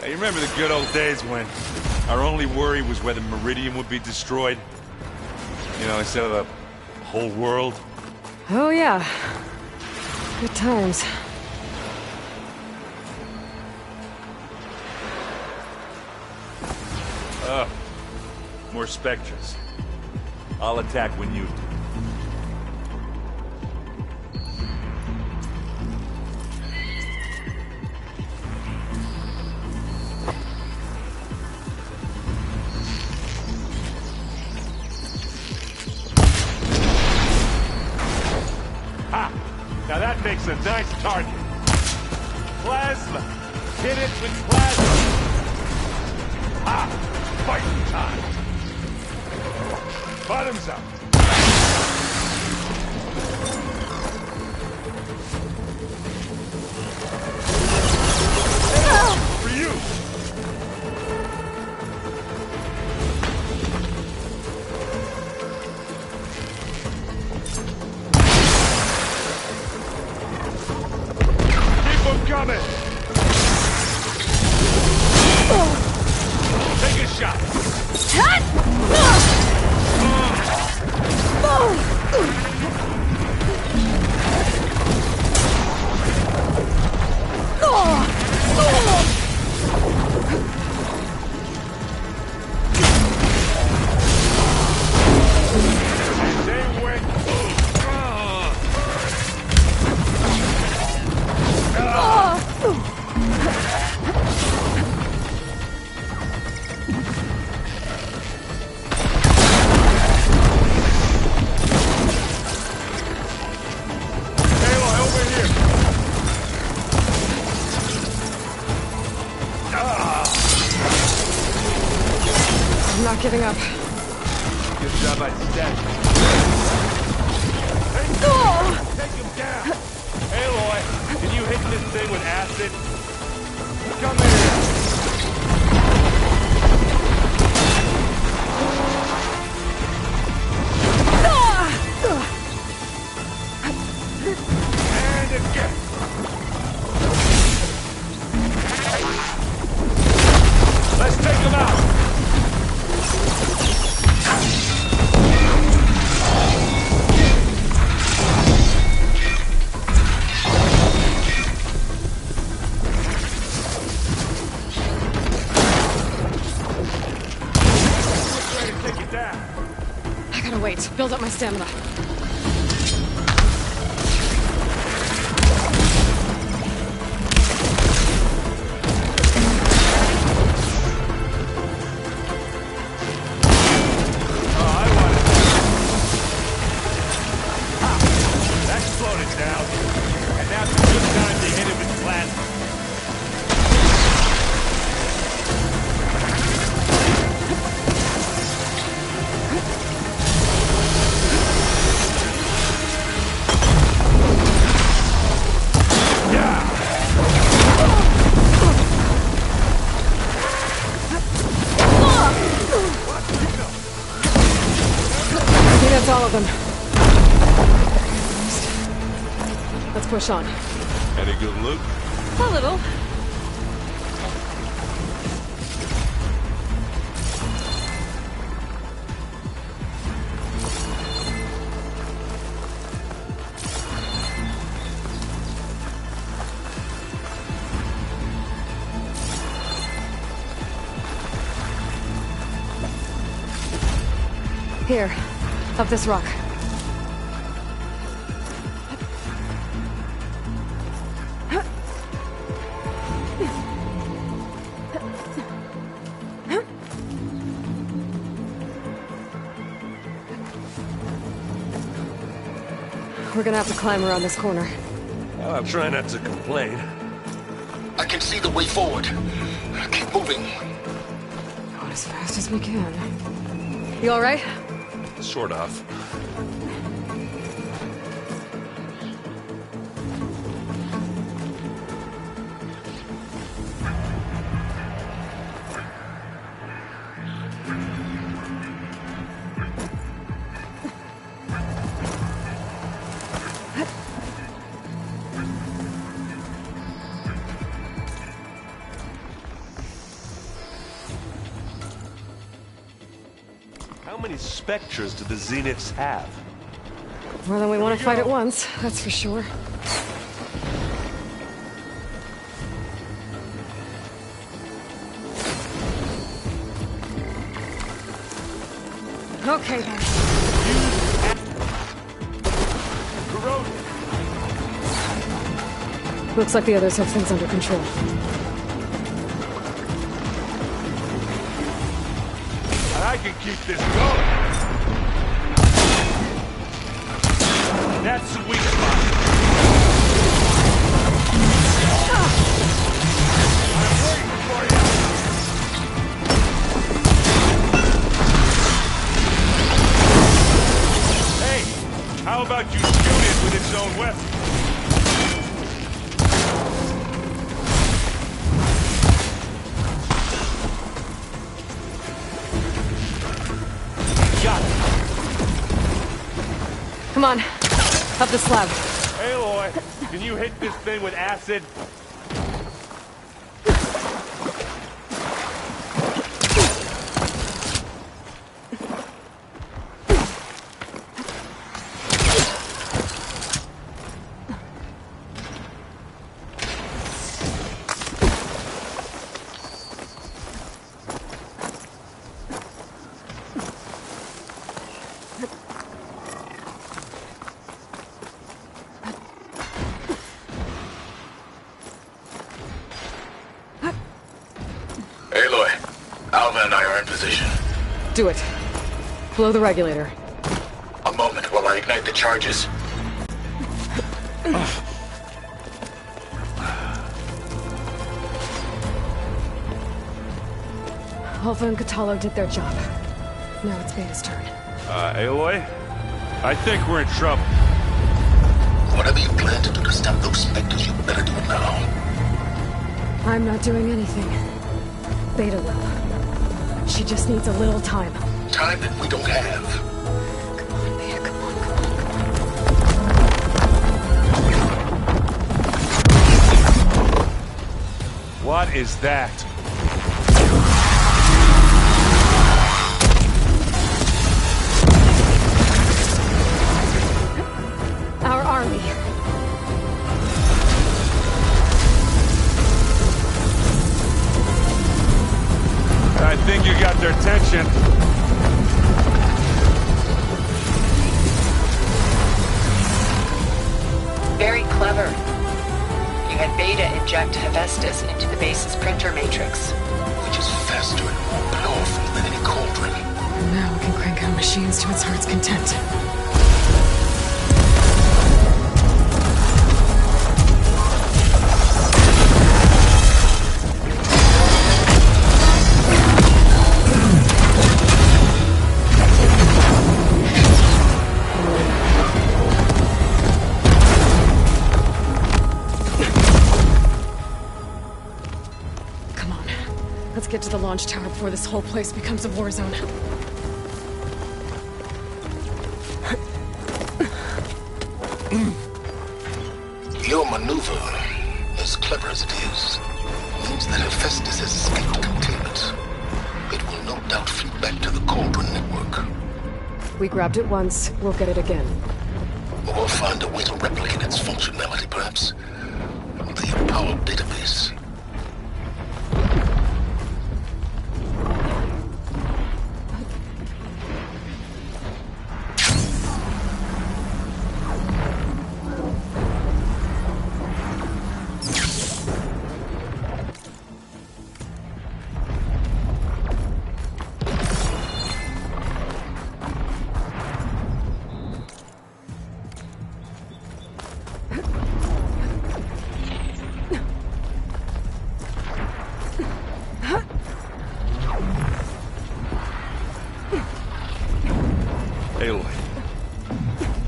Hey, you remember the good old days when our only worry was whether Meridian would be destroyed? You know, instead of the whole world? Oh yeah. Good times. More Spectres. I'll attack when you do. Ha! Now that makes a nice target. Plasma! Hit it with plasma! Ha! Fighting time! Bottoms up! For you! Keep them coming! Take a shot! I'm not giving up. Good job at step. Take him down! Aloy, can you hit this thing with acid? Come here! stamina. That's all of them. Let's push on. Any good loot? A little. Here. Up this rock. We're gonna have to climb around this corner. Well, I'll try not to complain. I can see the way forward. Keep moving. Going as fast as we can. You alright? Sort of. How many Spectres do the Zeniths have? More than we want to fight at once, that's for sure. Okay then. Looks like the others have things under control. I can keep this going. That's sweet spot. I'm waiting for you. Hey, how about you shoot it with its own weapon? Come on, up the slab. Aloy, can you hit this thing with acid? Aloy, Alva and I are in position. Do it. Blow the regulator. A moment while I ignite the charges. Alpha and Kotallo did their job. Now it's Beta's turn. Aloy? I think we're in trouble. Whatever you plan to do to stop those Spectres, you better do it now. I'm not doing anything. Beta will. She just needs a little time. Time that we don't have. Come on, Beta, come on, come on. What is that? Our army. I think you got their attention. clever. You had Beta inject Hephaestus into the base's printer matrix. Which is faster and more powerful than any cauldron. Now we can crank out machines to its heart's content. Let's get to the launch tower before this whole place becomes a war zone. Your maneuver, as clever as it is, means that Hephaestus has escaped containment. It will no doubt flee back to the Cauldron network. We grabbed it once, we'll get it again. Or find a way to replicate its functionality, perhaps. The Apollo database.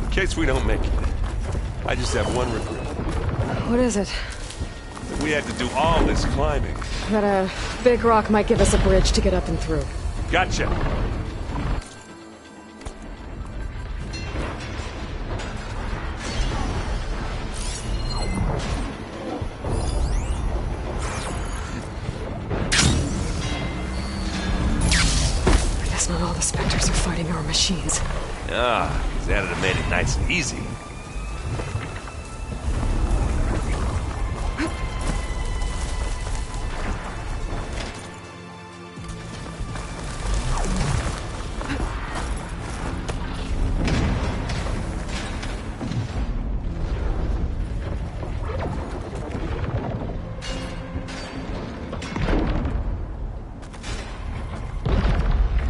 In case we don't make it, I just have one regret. What is it? We had to do all this climbing. That a big rock might give us a bridge to get up and through. Gotcha. I guess not all the Spectres are fighting our machines. Ah, Xanadu have made it nice and easy.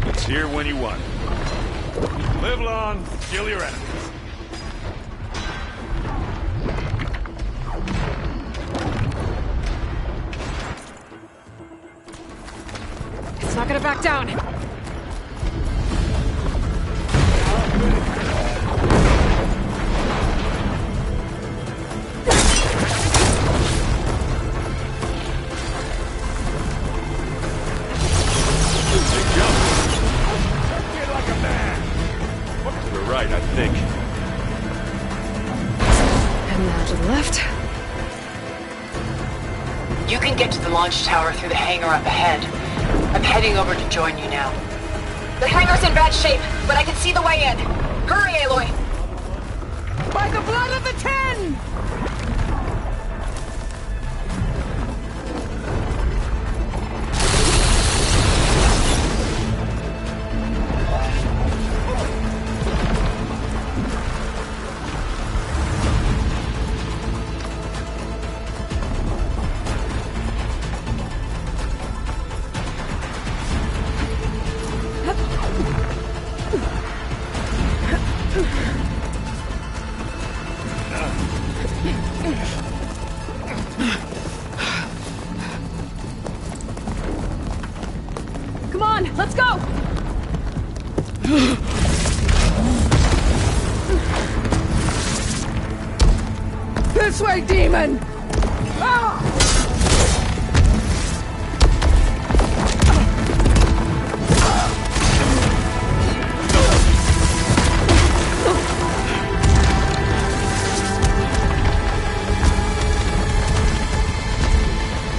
It's here when you want it. Live long, kill your enemies. It's not gonna back down. Right, I think. And now to the left. You can get to the launch tower through the hangar up ahead. I'm heading over to join you now. The hangar's in bad shape, but I can see the way in. Hurry, Aloy! By the blood of the Ten! Come on, let's go! This way, demon! Ah!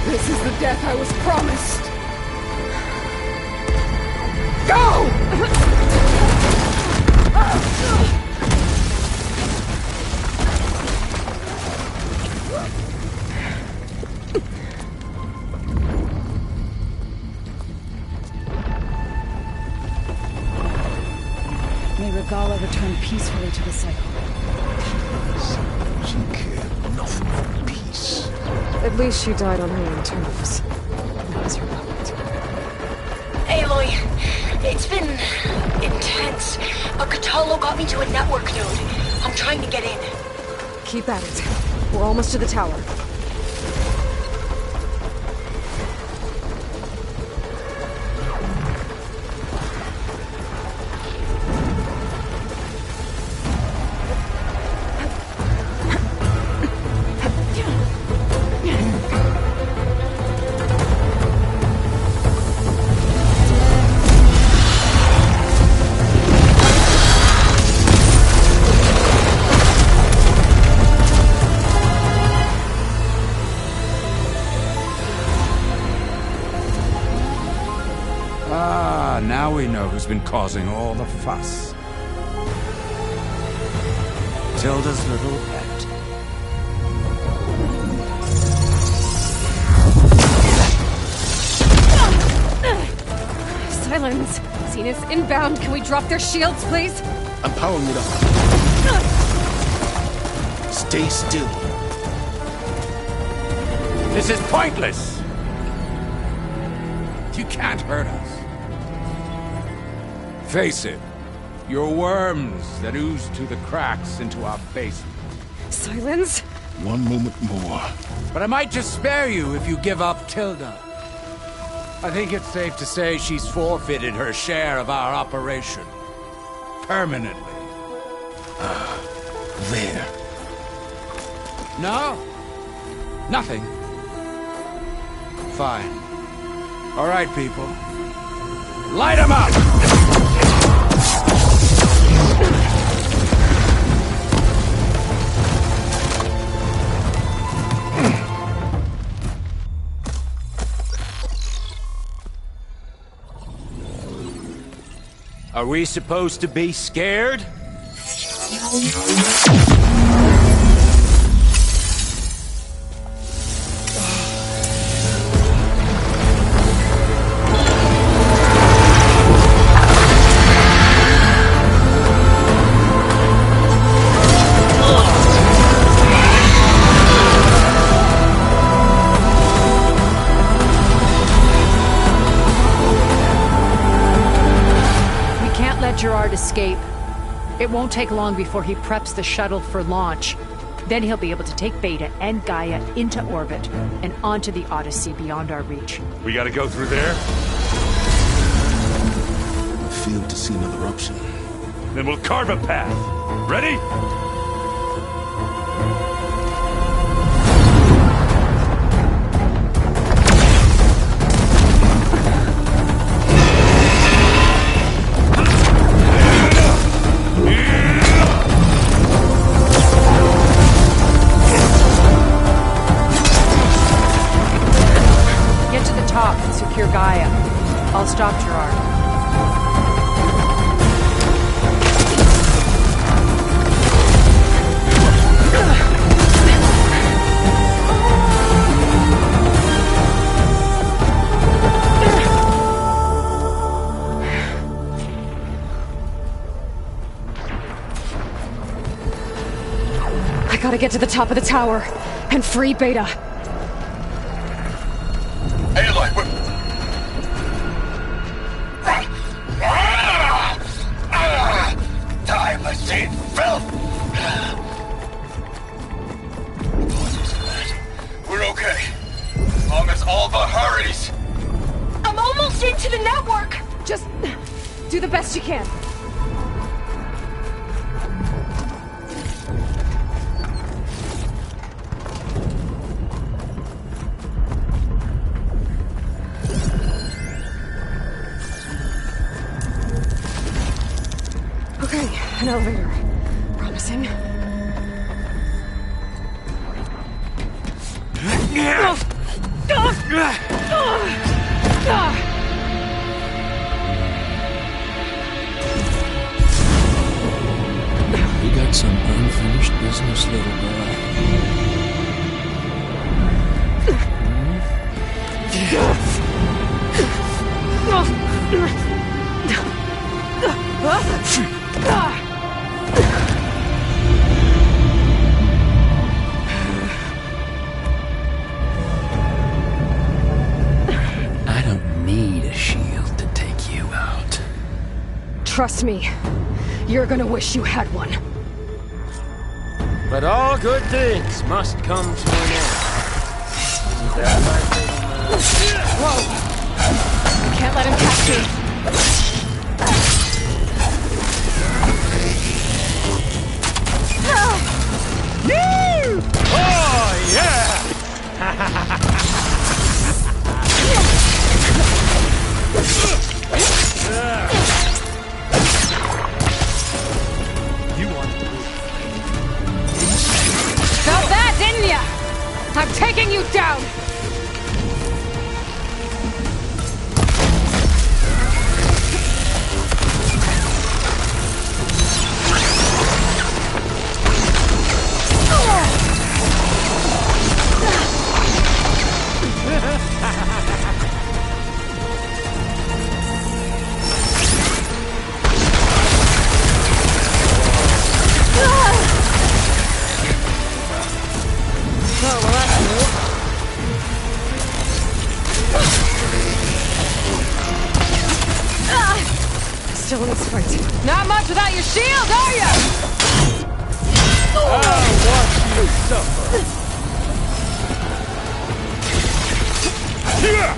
This is the death I was promised! Go! May Regala return peacefully to the cycle. She cared nothing for peace. At least she died on her own terms. Not as your puppet. Aloy, it's been intense. A Cthulhu got me to a network node. I'm trying to get in. Keep at it. We're almost to the tower. Now we know who's been causing all the fuss. Tilda's little pet. Silence! Zenith inbound. Can we drop their shields, please? I'm powering it up. Stay still. This is pointless! You can't hurt us. Face it, you're worms that ooze to the cracks into our basement. Silence? One moment more. But I might just spare you if you give up Tilda. I think it's safe to say she's forfeited her share of our operation. Permanently. There. No? Nothing. Fine. All right, people. Light 'em up! Are we supposed to be scared? Gerard escape. It won't take long before he preps the shuttle for launch. Then he'll be able to take Beta and Gaia into orbit and onto the Odyssey beyond our reach. We gotta go through there? I failed to see another option. Then we'll carve a path. Ready? Gaia. I'll stop Gerard. I gotta get to the top of the tower and free Beta. Aloy, we're... Thylacine filth! We're okay. As long as Alva hurries. I'm almost into the network! Just do the best you can. Okay, an elevator. Promising. We got some unfinished business, little girl. Trust me, you're gonna wish you had one. But all good things must come to an end. Isn't that my favorite? Whoa! I can't let him catch me. Oh, yeah! You want to Felt that, didn't ya? I'm taking you down! Still in this fight. Not much without your shield, are ya? I'll watch you suffer. Take that!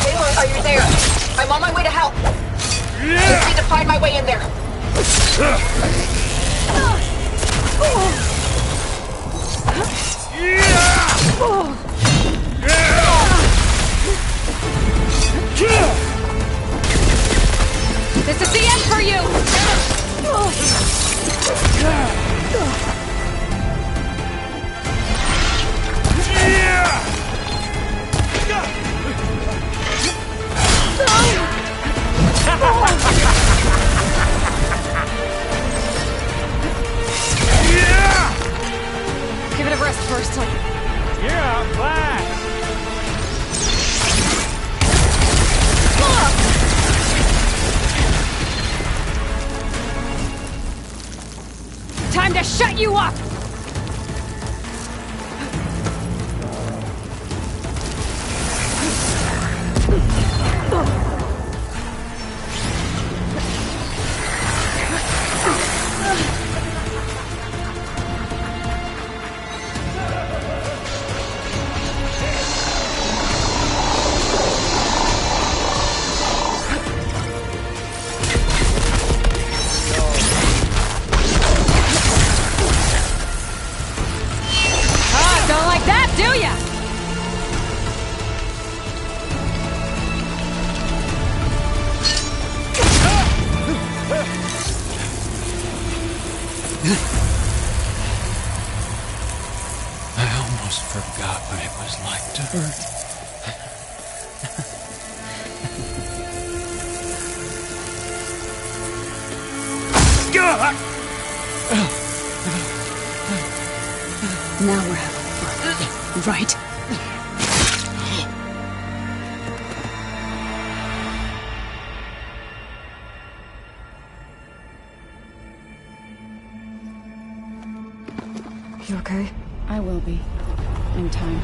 Aloy, are you there? I'm on my way to help. Just need to find my way in there. This is the end for you! Give it a rest first. You're outclassed. Time to shut you up! I almost forgot what it was like to hurt. Now we're having fun, right? You okay? I will be. In time.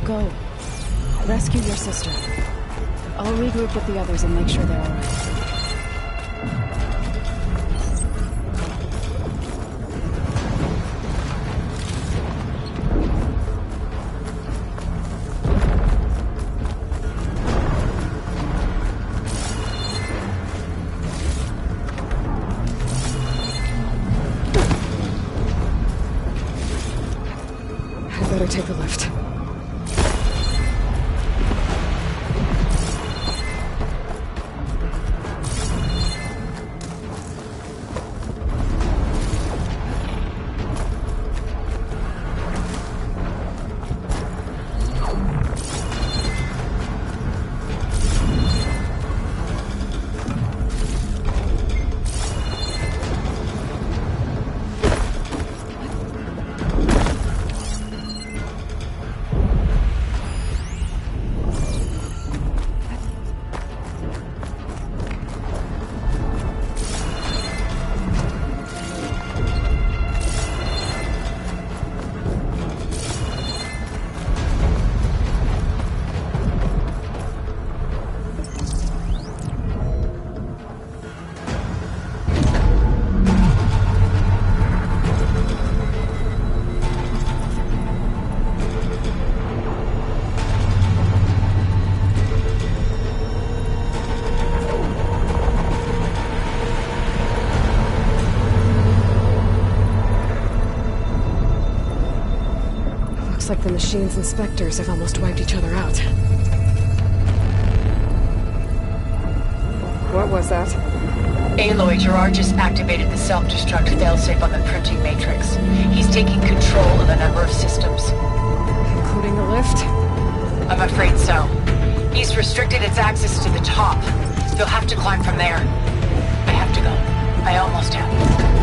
Go. Rescue your sister. I'll regroup with the others and make sure they're alright. Better take the lift. Looks like the machine's inspectors have almost wiped each other out. What was that? Aloy, Gerard just activated the self-destruct failsafe on the printing matrix. He's taking control of a number of systems. Including the lift? I'm afraid so. He's restricted its access to the top. You'll have to climb from there. I have to go. I almost have.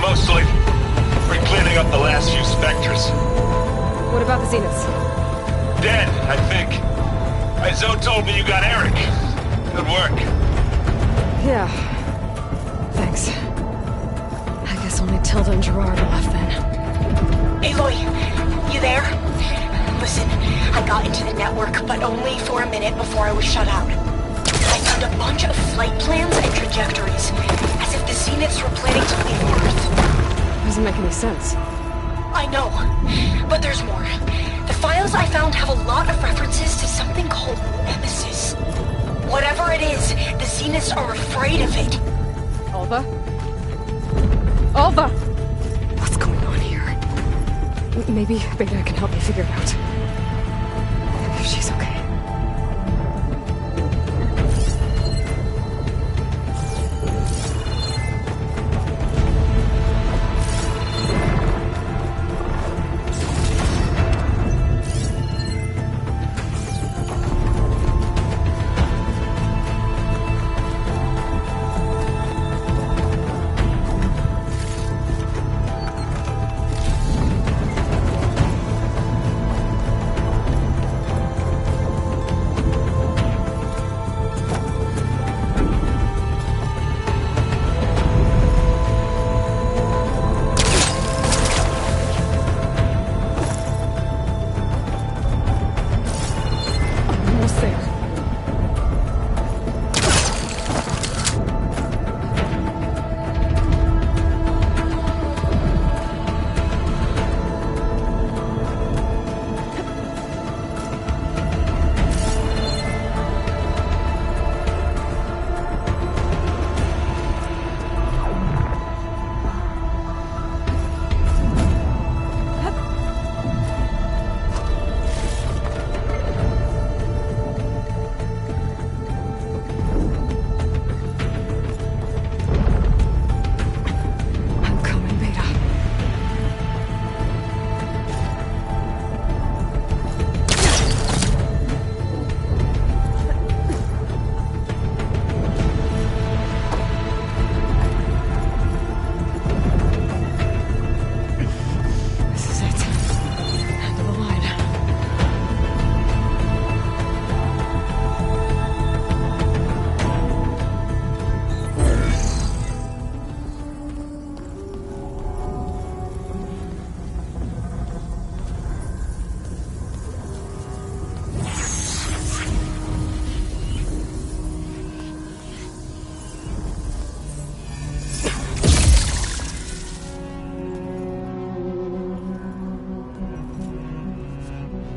Mostly. We're cleaning up the last few Spectres. What about the Zeniths? Dead, I think. Izo told me you got Eric. Good work. Yeah. Thanks. I guess only Tilda and Gerard are left then. Aloy, you there? Listen, I got into the network, but only for a minute before I was shut out. I found a bunch of flight plans and trajectories, as if the Zeniths were planning to leave Earth. Doesn't make any sense. I know, but there's more. The files I found have a lot of references to something called Nemesis. Whatever it is, the Zeniths are afraid of it. Alva? Alva! What's going on here? Maybe Beta can help me figure it out. If she's okay.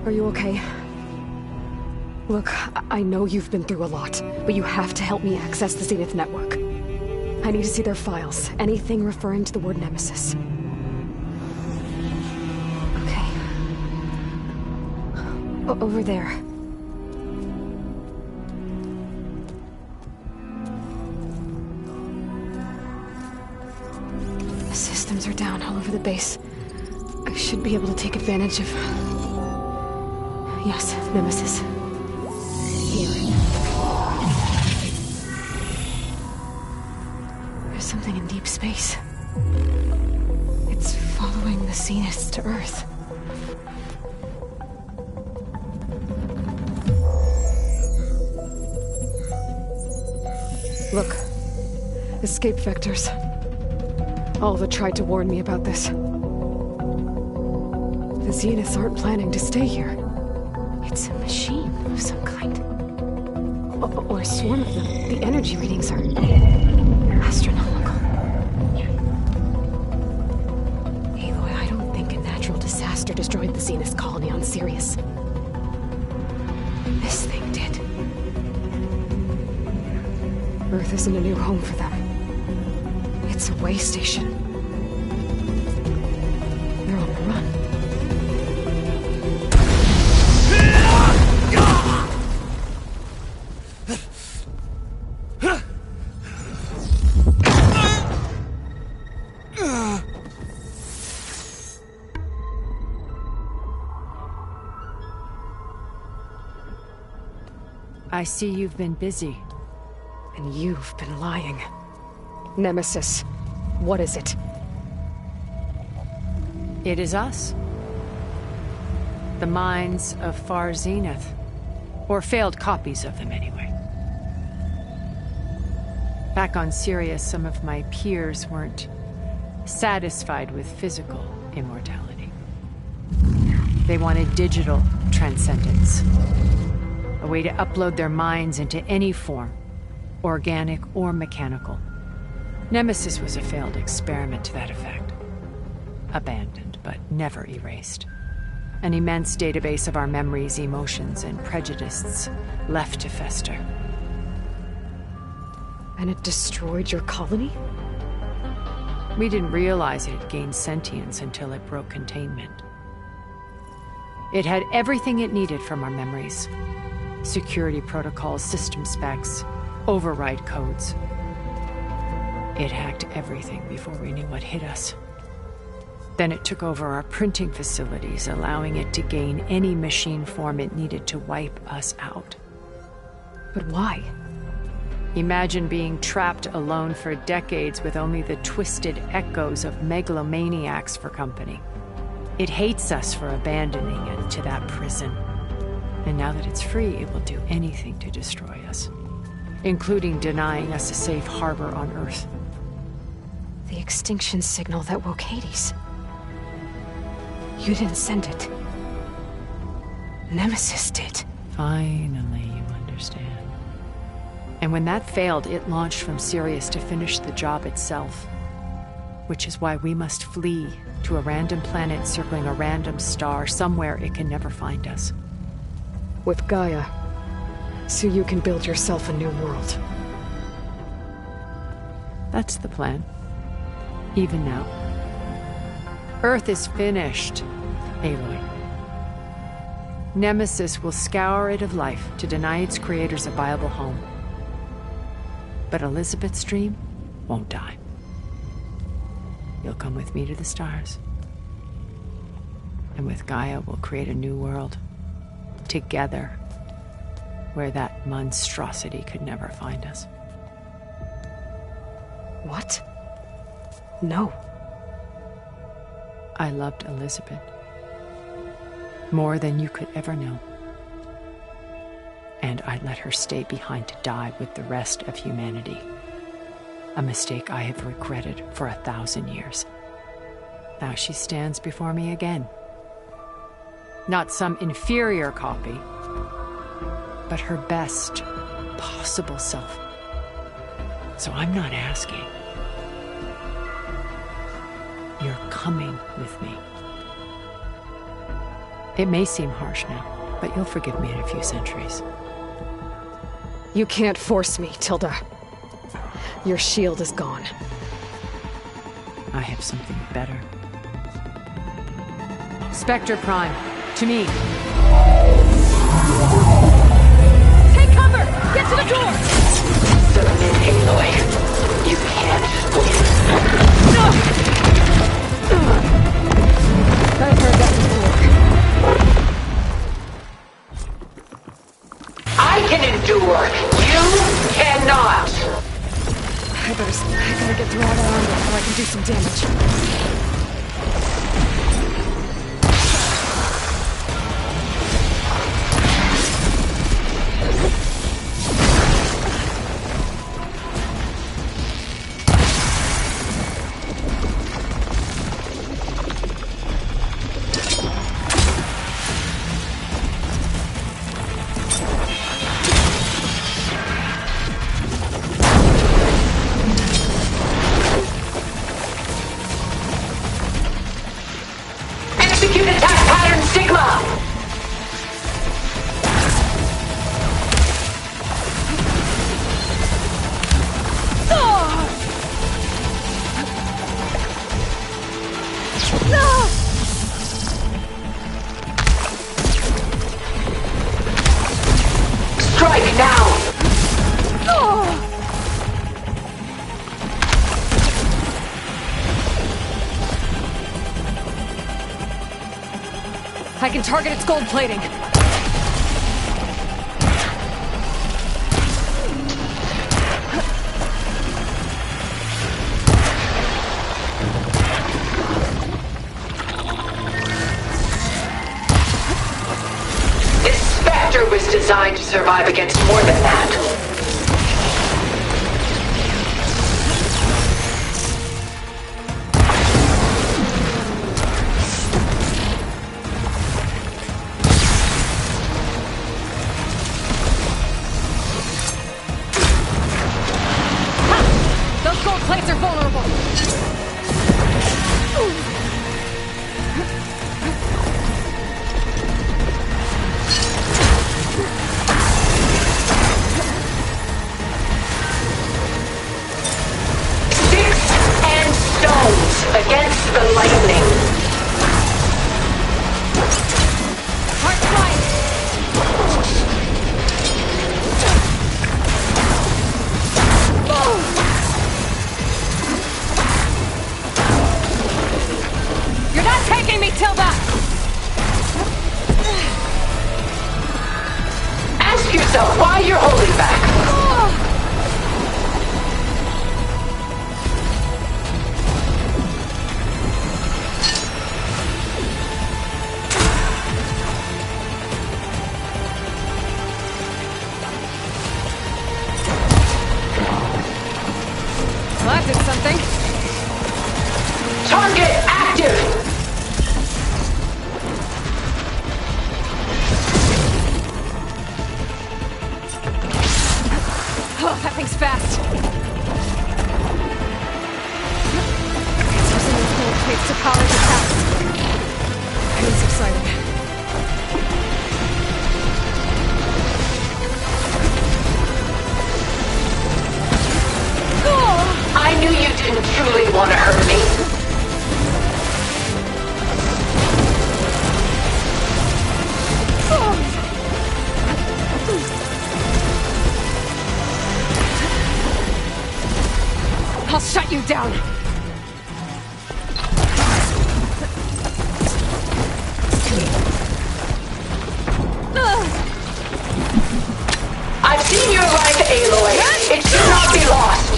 Are you okay? Look, I know you've been through a lot, but you have to help me access the Zenith network. I need to see their files. Anything referring to the word Nemesis. Okay. Over there. The systems are down all over the base. I should be able to take advantage of... Yes, Nemesis. Here. There's something in deep space. It's following the Zeniths to Earth. Look. Escape vectors. Alva tried to warn me about this. The Zeniths aren't planning to stay here. It's a machine of some kind. Or a swarm of them. The energy readings are... astronomical. Aloy, I don't think a natural disaster destroyed the Zenith colony on Sirius. This thing did. Earth isn't a new home for them. It's a way station. They're on the run. I see you've been busy. And you've been lying. Nemesis, what is it? It is us. The minds of Far Zenith. Or failed copies of them, anyway. Back on Sirius, some of my peers weren't satisfied with physical immortality. They wanted digital transcendence. A way to upload their minds into any form, organic or mechanical. Nemesis was a failed experiment to that effect. Abandoned, but never erased. An immense database of our memories, emotions, and prejudices left to fester. And it destroyed your colony? We didn't realize it had gained sentience until it broke containment. It had everything it needed from our memories. Security protocols, system specs, override codes. It hacked everything before we knew what hit us. Then it took over our printing facilities, allowing it to gain any machine form it needed to wipe us out. But why? Imagine being trapped alone for decades with only the twisted echoes of megalomaniacs for company. It hates us for abandoning it to that prison. And now that it's free, it will do anything to destroy us, including denying us a safe harbor on Earth. The extinction signal that woke Hades. You didn't send it. Nemesis did. Finally, you understand. And when that failed, it launched from Sirius to finish the job itself. Which is why we must flee to a random planet circling a random star somewhere it can never find us. With Gaia, so you can build yourself a new world. That's the plan. Even now. Earth is finished, Aloy. Nemesis will scour it of life to deny its creators a viable home. But Elizabeth's dream won't die. You'll come with me to the stars. And with Gaia, we'll create a new world. Together, where that monstrosity could never find us. What? No. I loved Elizabeth. More than you could ever know. And I let her stay behind to die with the rest of humanity. A mistake I have regretted for 1,000 years. Now she stands before me again. Not some inferior copy, but her best possible self. So I'm not asking. You're coming with me. It may seem harsh now, but you'll forgive me in a few centuries. You can't force me, Tilda. Your shield is gone. I have something better. Spectre Prime, to me. Take cover! Get to the door! Submit, Aloy. You can't win. I've heard that before. I can endure. You cannot. I gotta get through all that armor before I can do some damage. I can target its gold plating. This Spectre was designed to survive against more than that. Plates are vulnerable. Sticks and stones against the lightning. Heart flight. Taking me, Tilda! Ask yourself why you're holding back. Well, that did something. Target active! Oh, that thing's fast. It's using those gold plates to power the attacks. It's exciting. I knew you didn't truly want to hurt me. I'll shut you down! I've seen your life, Aloy. It should not be lost.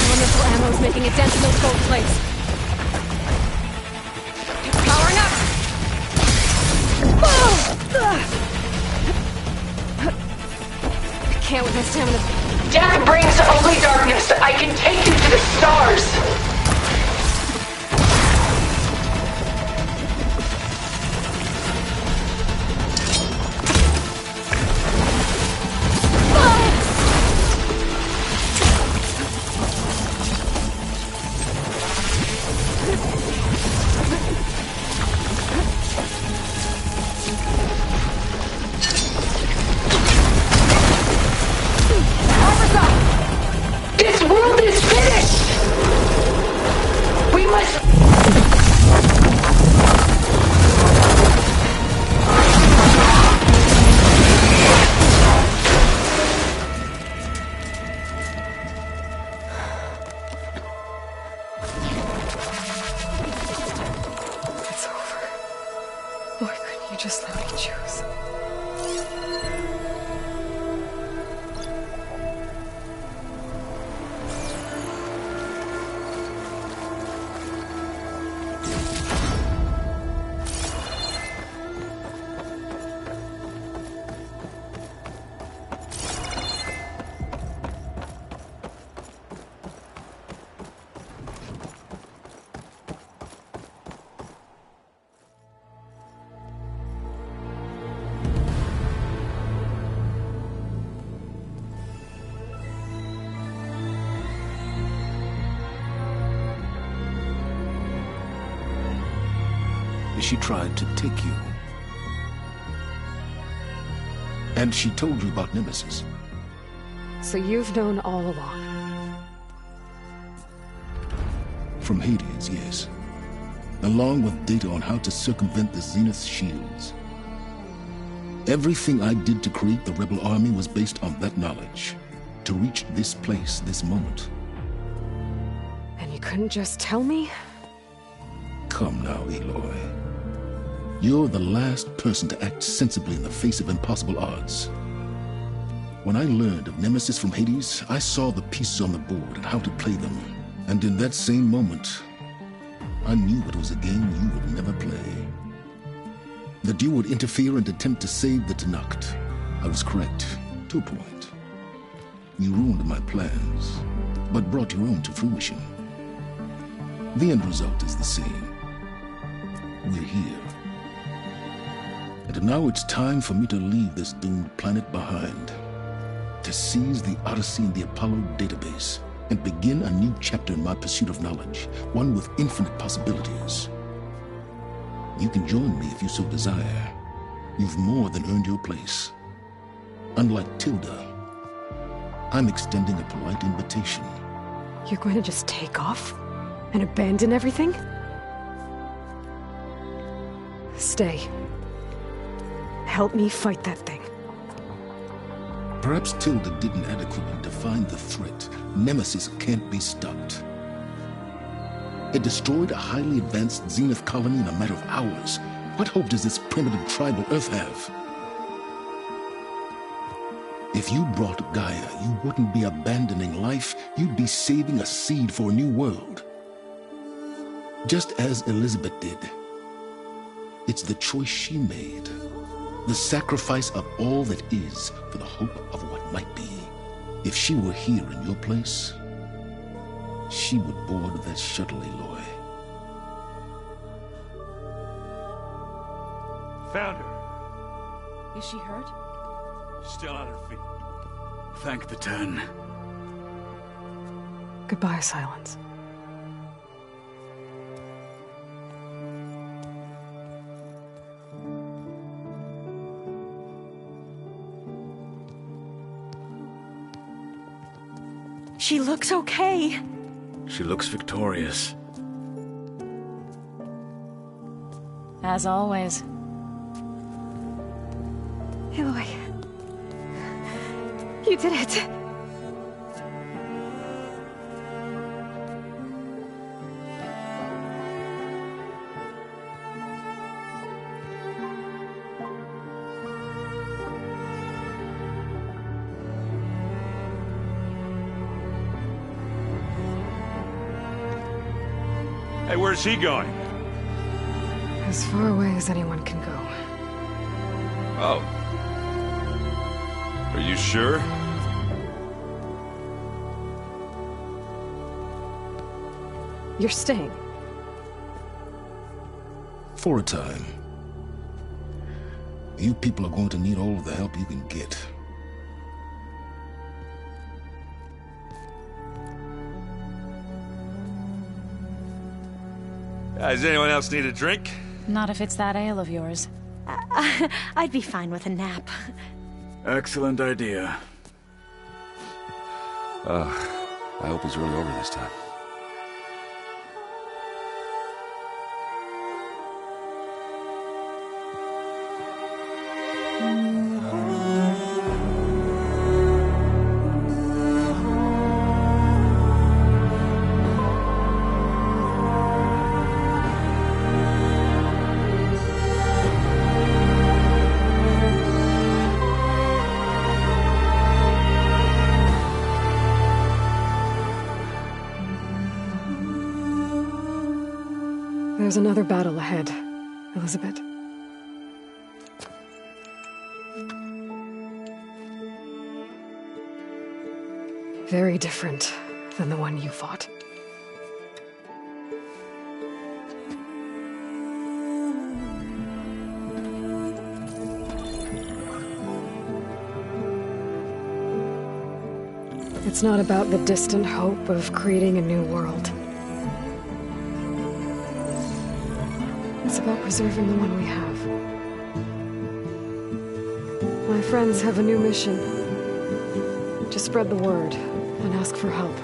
Wonderful ammo's making a dent in those gold plates. Powering up! I can't with my stamina. Death brings only darkness. I can take you to the stars. she tried to take you. And she told you about Nemesis. So you've known all along. From Hades, yes. Along with data on how to circumvent the Zenith shields. Everything I did to create the rebel army was based on that knowledge. To reach this place, this moment. And you couldn't just tell me? Come now, Aloy. You're the last person to act sensibly in the face of impossible odds. When I learned of Nemesis from Hades, I saw the pieces on the board and how to play them. And in that same moment, I knew it was a game you would never play. That you would interfere and attempt to save the Tenakth. I was correct, to a point. You ruined my plans, but brought your own to fruition. The end result is the same. We're here. And now it's time for me to leave this doomed planet behind. To seize the Odyssey and the Apollo database, and begin a new chapter in my pursuit of knowledge, one with infinite possibilities. You can join me if you so desire. You've more than earned your place. Unlike Tilda, I'm extending a polite invitation. You're going to just take off? And abandon everything? Stay. Help me fight that thing. Perhaps Tilda didn't adequately define the threat. Nemesis can't be stopped. It destroyed a highly advanced Zenith colony in a matter of hours. What hope does this primitive tribal Earth have? If you brought Gaia, you wouldn't be abandoning life, you'd be saving a seed for a new world. Just as Elizabeth did. It's the choice she made. The sacrifice of all that is for the hope of what might be. If she were here in your place, she would board that shuttle, Aloy. Found her. Is she hurt? Still on her feet. Thank the Ten. Goodbye, Silence. She looks okay. She looks victorious. As always. Aloy. You did it. Hey, where's he going? As far away as anyone can go. Oh. Are you sure? You're staying. For a time. You people are going to need all of the help you can get. Does anyone else need a drink? Not if it's that ale of yours. I'd be fine with a nap. Excellent idea. I hope he's really over this time. There's another battle ahead, Elizabeth. Very different than the one you fought. It's not about the distant hope of creating a new world. It's about preserving the one we have. My friends have a new mission. Just spread the word and ask for help.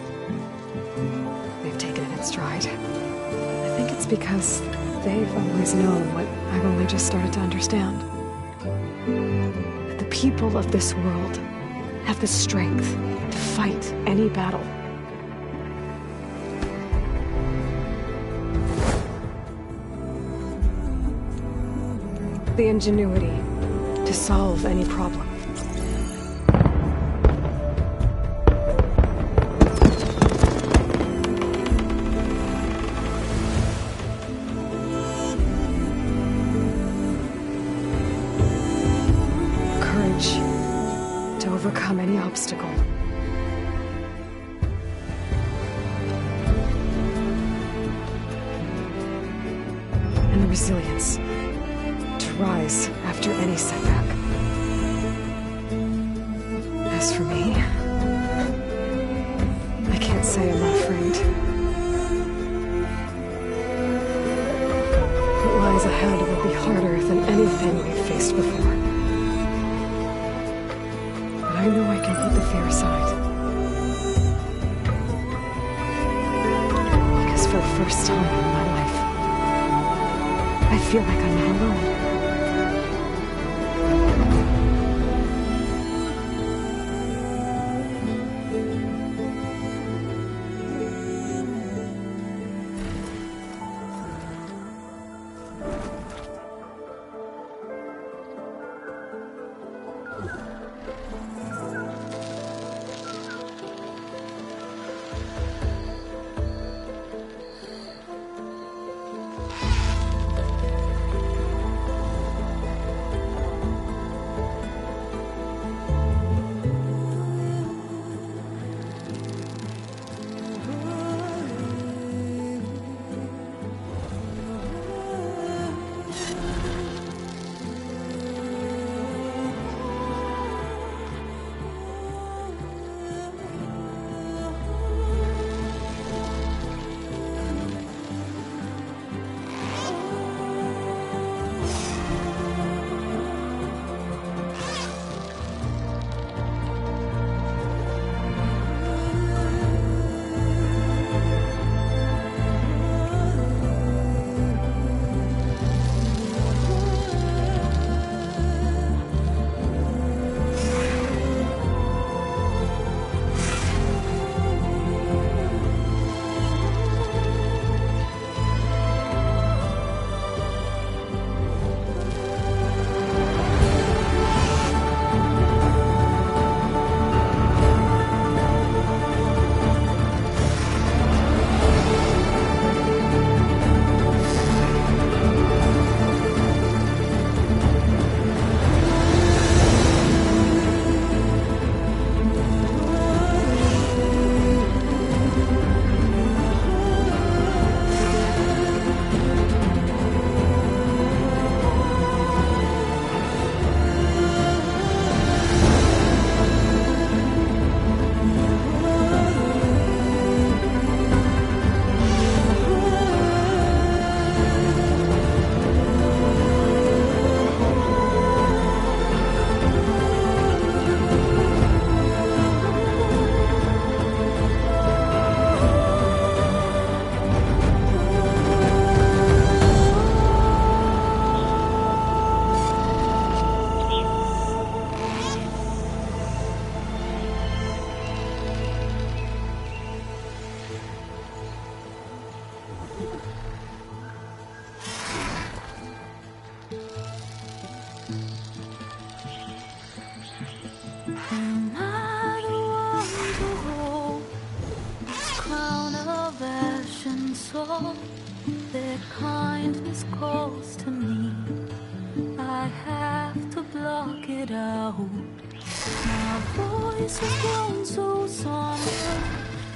They've taken it in stride. I think it's because they've always known what I've only just started to understand. That the people of this world have the strength to fight any battle. The ingenuity to solve any problem. Courage to overcome any obstacle. And the resilience to rise after any setback. As for me, I can't say I'm not afraid. What lies ahead will be harder than anything we've faced before. But I know I can put the fear aside. Because for the first time in my life, I feel like I'm not alone. Their kindness calls to me. I have to block it out. My voice has grown so somber.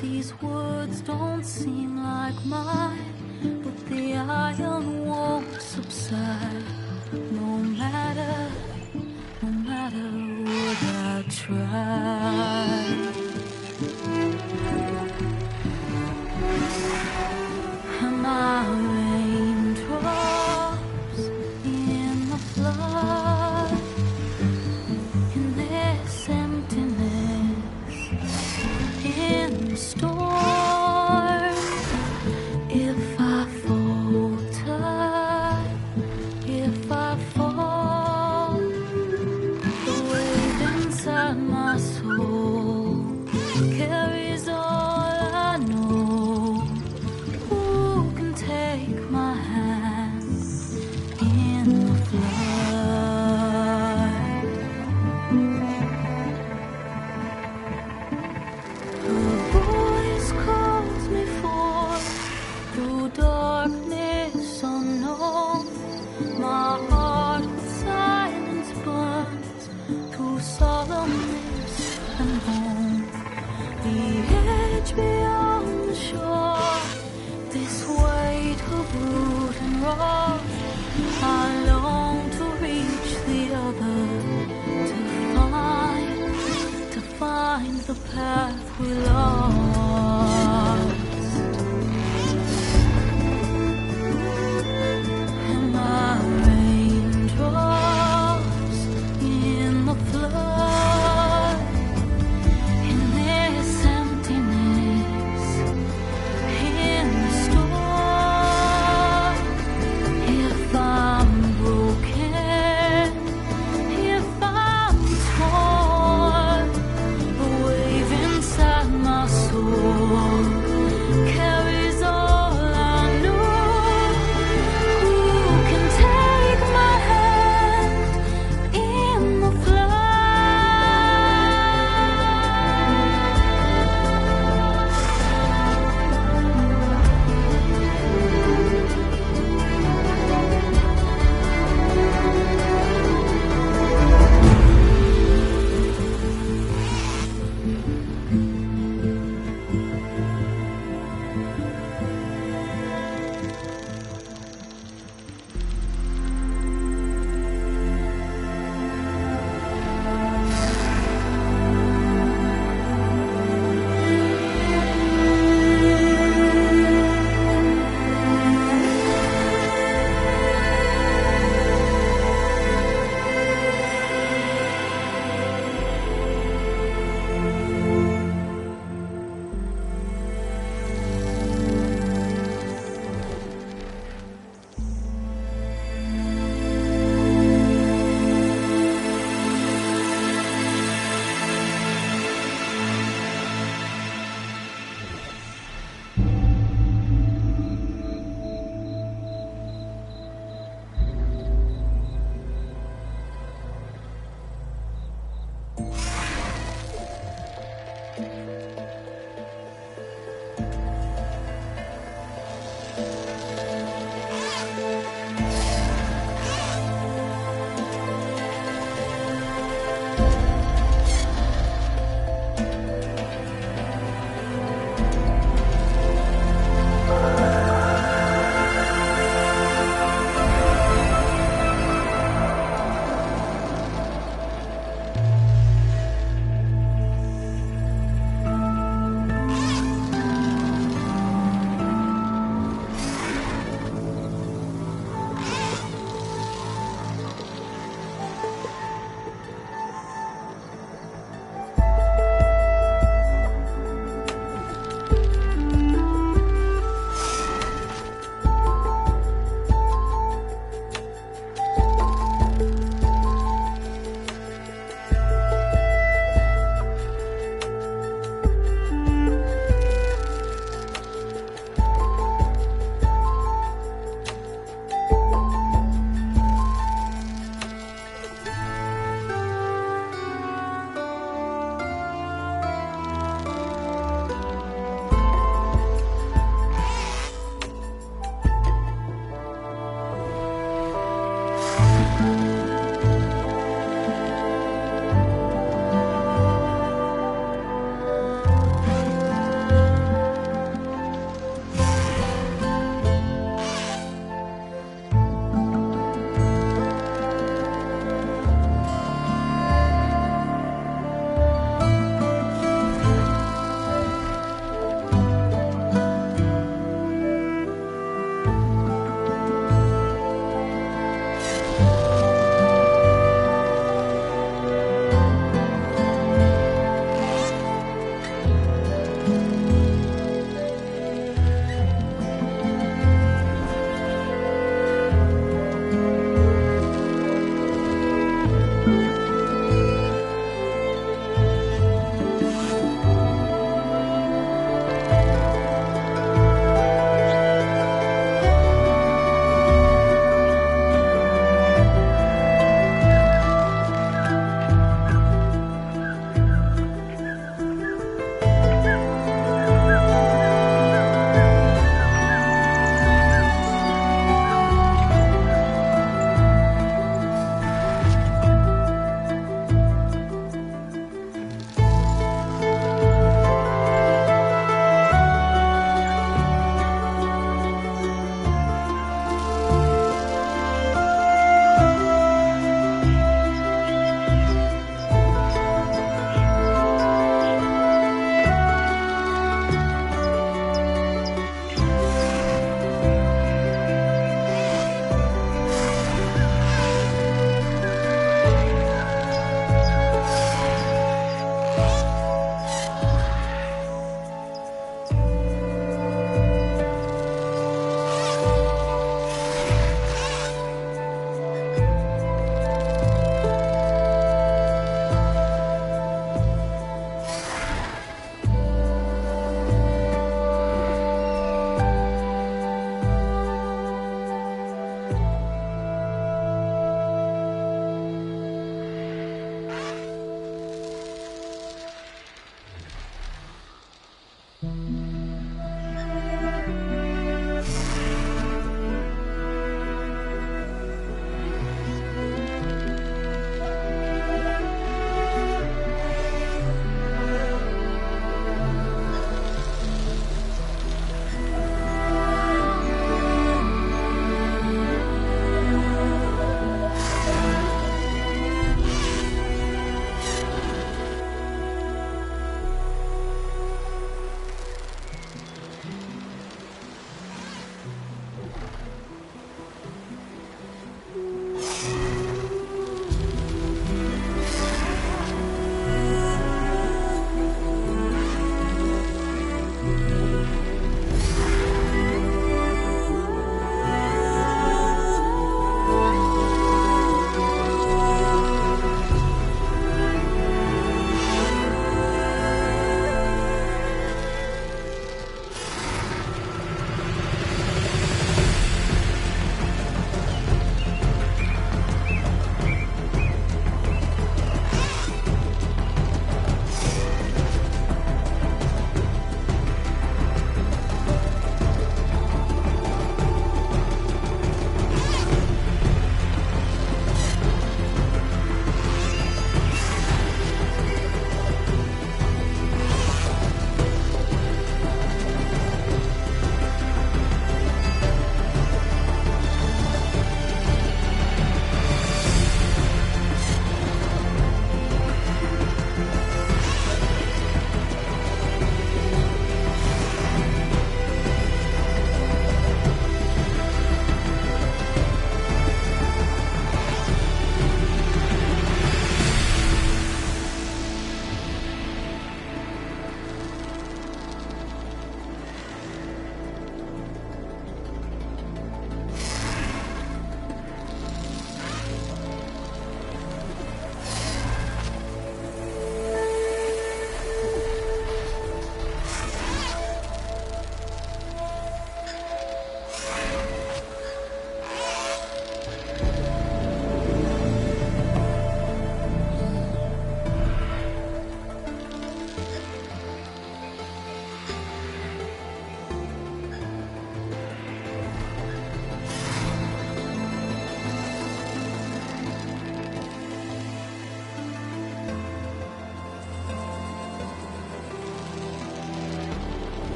These words don't seem like mine, but the iron won't subside. No matter what I try. Am I a raindrop storm. If I falter, if I fall, the wave inside my soul carries all I know. Who can take my hand in the flood? Her voice calls me forth through darkness unknown. My heart with silence burns through solemnness and home. The edge beyond the shore, this weight of root and rock. I long to reach the other, to find the path we lost. And my raindrops in the flood, in this emptiness, in the storm. If I'm broken, if I'm torn, the wave inside my soul carries all I know. Who can take my hand in the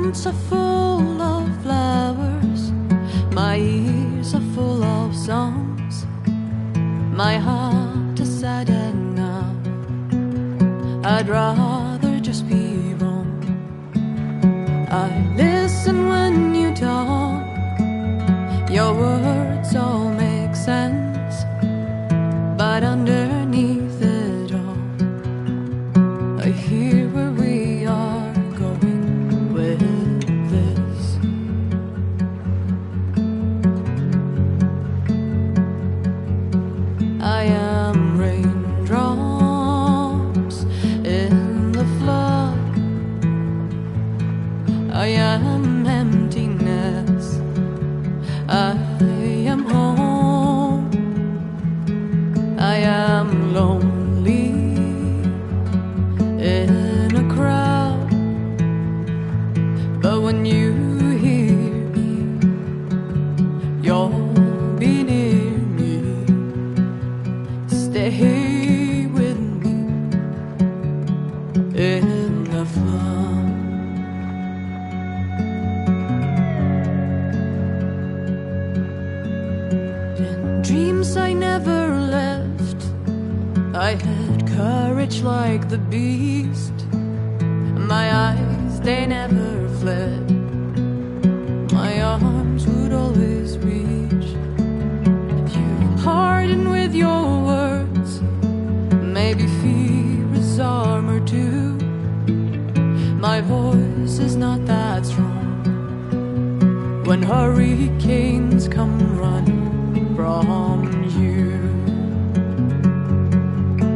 hands are full of flowers, my ears are full of songs, my heart is sad and now I'd rather just be wrong. I listen when you talk, your words all make sense, but underneath it all, I hear where we are going with this. I am raindrops in the flood, I am emptiness, I am home, I am lonely in a crowd, but when you hear me, you'll be near me. Stay with me in the flood. In dreams I never left, I had courage like the beast. My eyes, they never fled, my arms would always reach. You harden with your words, maybe fear is armor too. My voice is not that strong when hurricanes come running from you.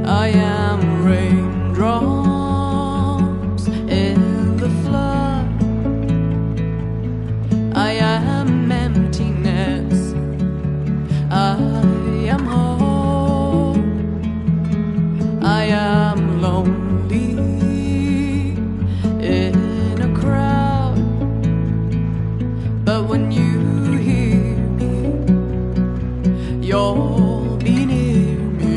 I am raindrops in the flood, I am emptiness, I am home, I am lonely in a crowd, but when you hear me, you'll be near me.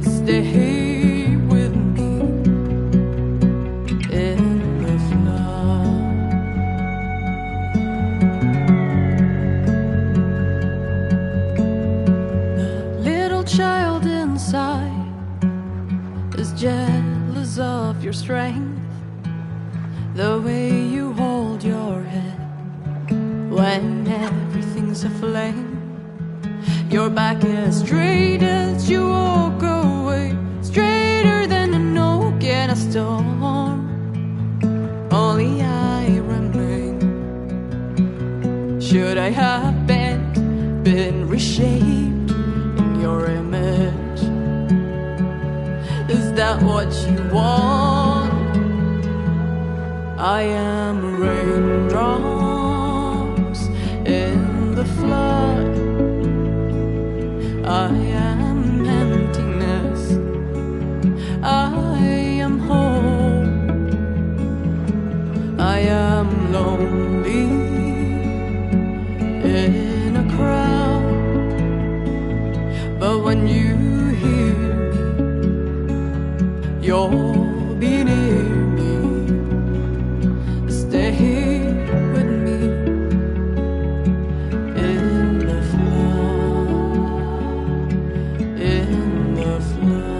Stay with me in the flood. The little child inside is jealous of your strength, the way you hold your head when everything's aflame. Your back as straight as you walk away, straighter than an oak in a storm. Only I remain. Should I have been reshaped in your image? Is that what you want? I am raindrops in the flood, I am emptiness, I am home, I am lonely in a crowd, but when you hear me, you'll be near me. Stay with me in the flood, in the flood.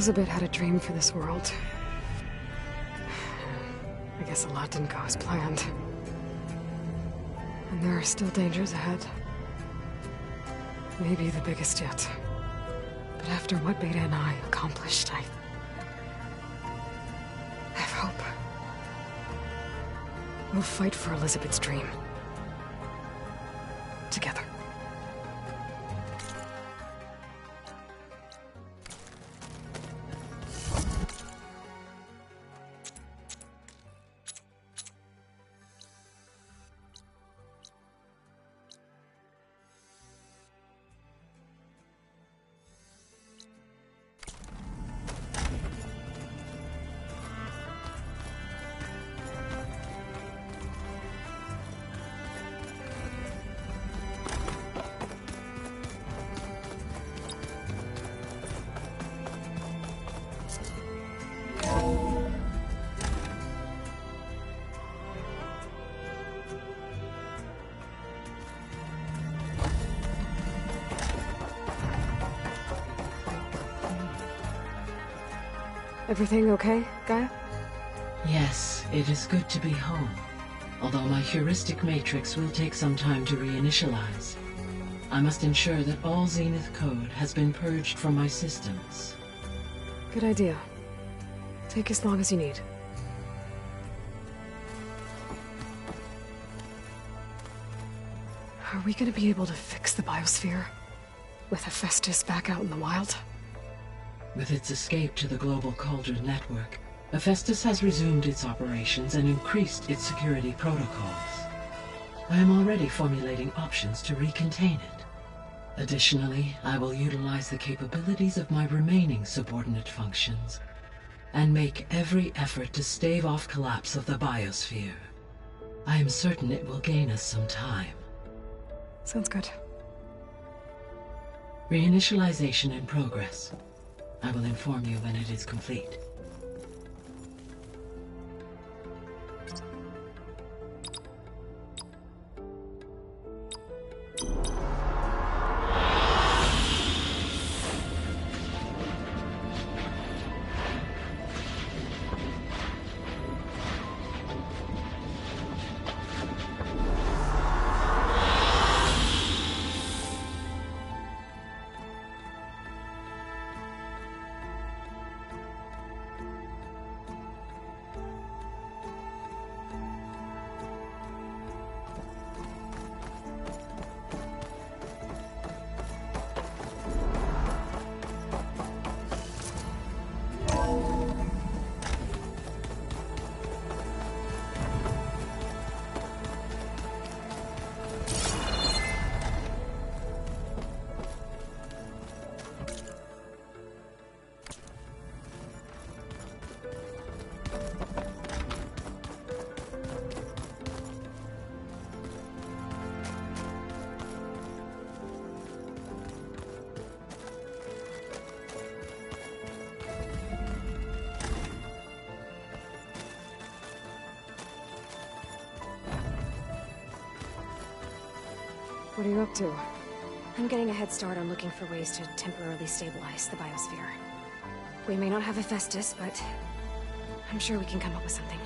Elizabeth had a dream for this world. I guess a lot didn't go as planned. And there are still dangers ahead. Maybe the biggest yet. But after what Beta and I accomplished, I have hope. We'll fight for Elizabeth's dream. Together. Everything okay, Gaia? Yes, it is good to be home. Although my heuristic matrix will take some time to reinitialize. I must ensure that all Zenith code has been purged from my systems. Good idea. Take as long as you need. Are we gonna be able to fix the biosphere? With Hephaestus back out in the wild? With its escape to the global Cauldron network, Hephaestus has resumed its operations and increased its security protocols. I am already formulating options to recontain it. Additionally, I will utilize the capabilities of my remaining subordinate functions and make every effort to stave off collapse of the biosphere. I am certain it will gain us some time. Sounds good. Reinitialization in progress. I will inform you when it is complete. What are you up to? I'm getting a head start on looking for ways to temporarily stabilize the biosphere. We may not have Hephaestus, but I'm sure we can come up with something.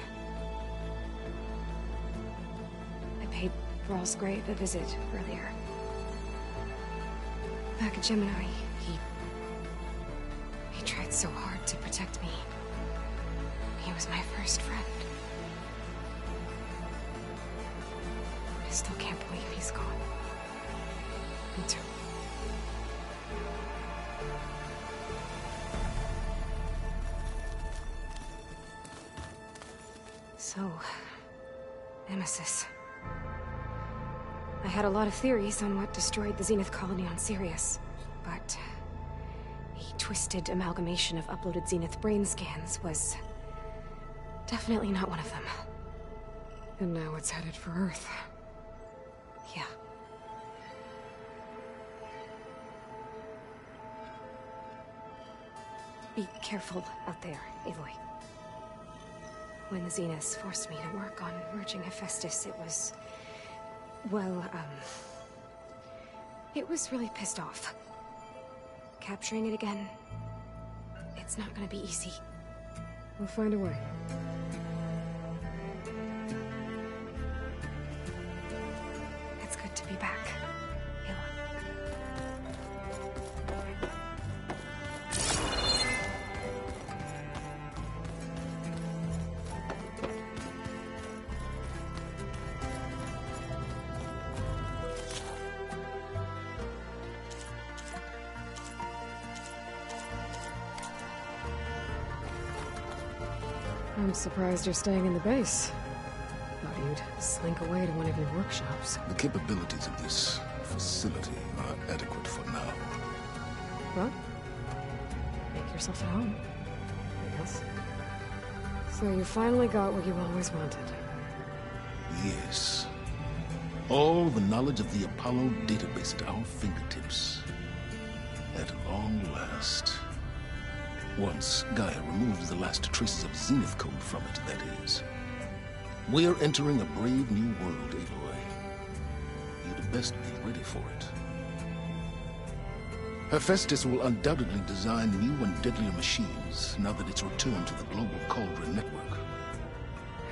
I paid Ross Grave a visit earlier. Back at Gemini, he tried so hard to protect me. He was my first friend. I still can't believe he's gone. Me too. So, Nemesis. I had a lot of theories on what destroyed the Zenith colony on Sirius, but a twisted amalgamation of uploaded Zenith brain scans was definitely not one of them. And now it's headed for Earth. Yeah. Be careful out there, Aloy. When the Zeniths forced me to work on merging Hephaestus, it was... well, it was really pissed off. Capturing it again, It's not gonna be easy. We'll find a way. It's good to be back, I'm surprised you're staying in the base. Thought you'd slink away to one of your workshops. The capabilities of this facility are adequate for now. Well, make yourself at home, I guess. So you finally got what you always wanted. Yes. All the knowledge of the Apollo database at our fingertips. At long last. Once Gaia removes the last traces of Zenith code from it, that is. We're entering a brave new world, Aloy. You'd best be ready for it. Hephaestus will undoubtedly design new and deadlier machines now that it's returned to the global Cauldron network.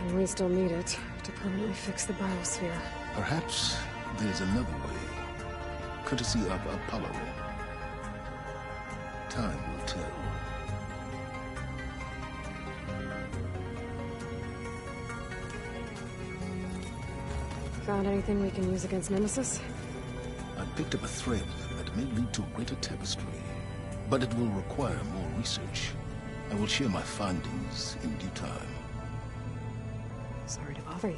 And we still need it to permanently fix the biosphere. Perhaps there's another way, courtesy of Apollo. Time will tell. Found anything we can use against Nemesis? I picked up a thread that may lead to a greater tapestry, but it will require more research. I will share my findings in due time. Sorry to bother you.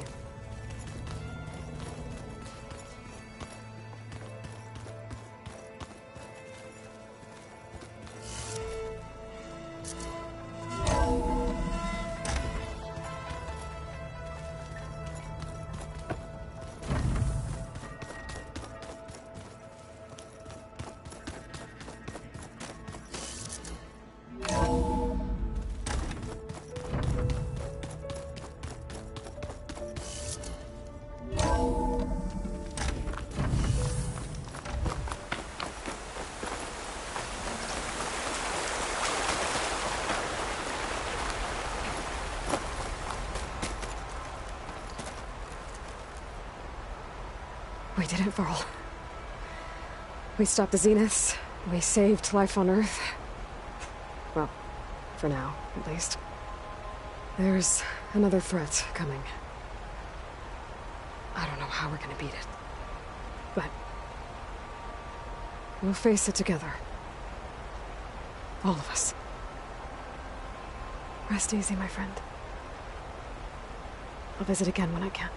We did it, Varl. We stopped the Zeniths. We saved life on Earth. Well, for now, at least. There's another threat coming. I don't know how we're gonna beat it. But we'll face it together. All of us. Rest easy, my friend. I'll visit again when I can.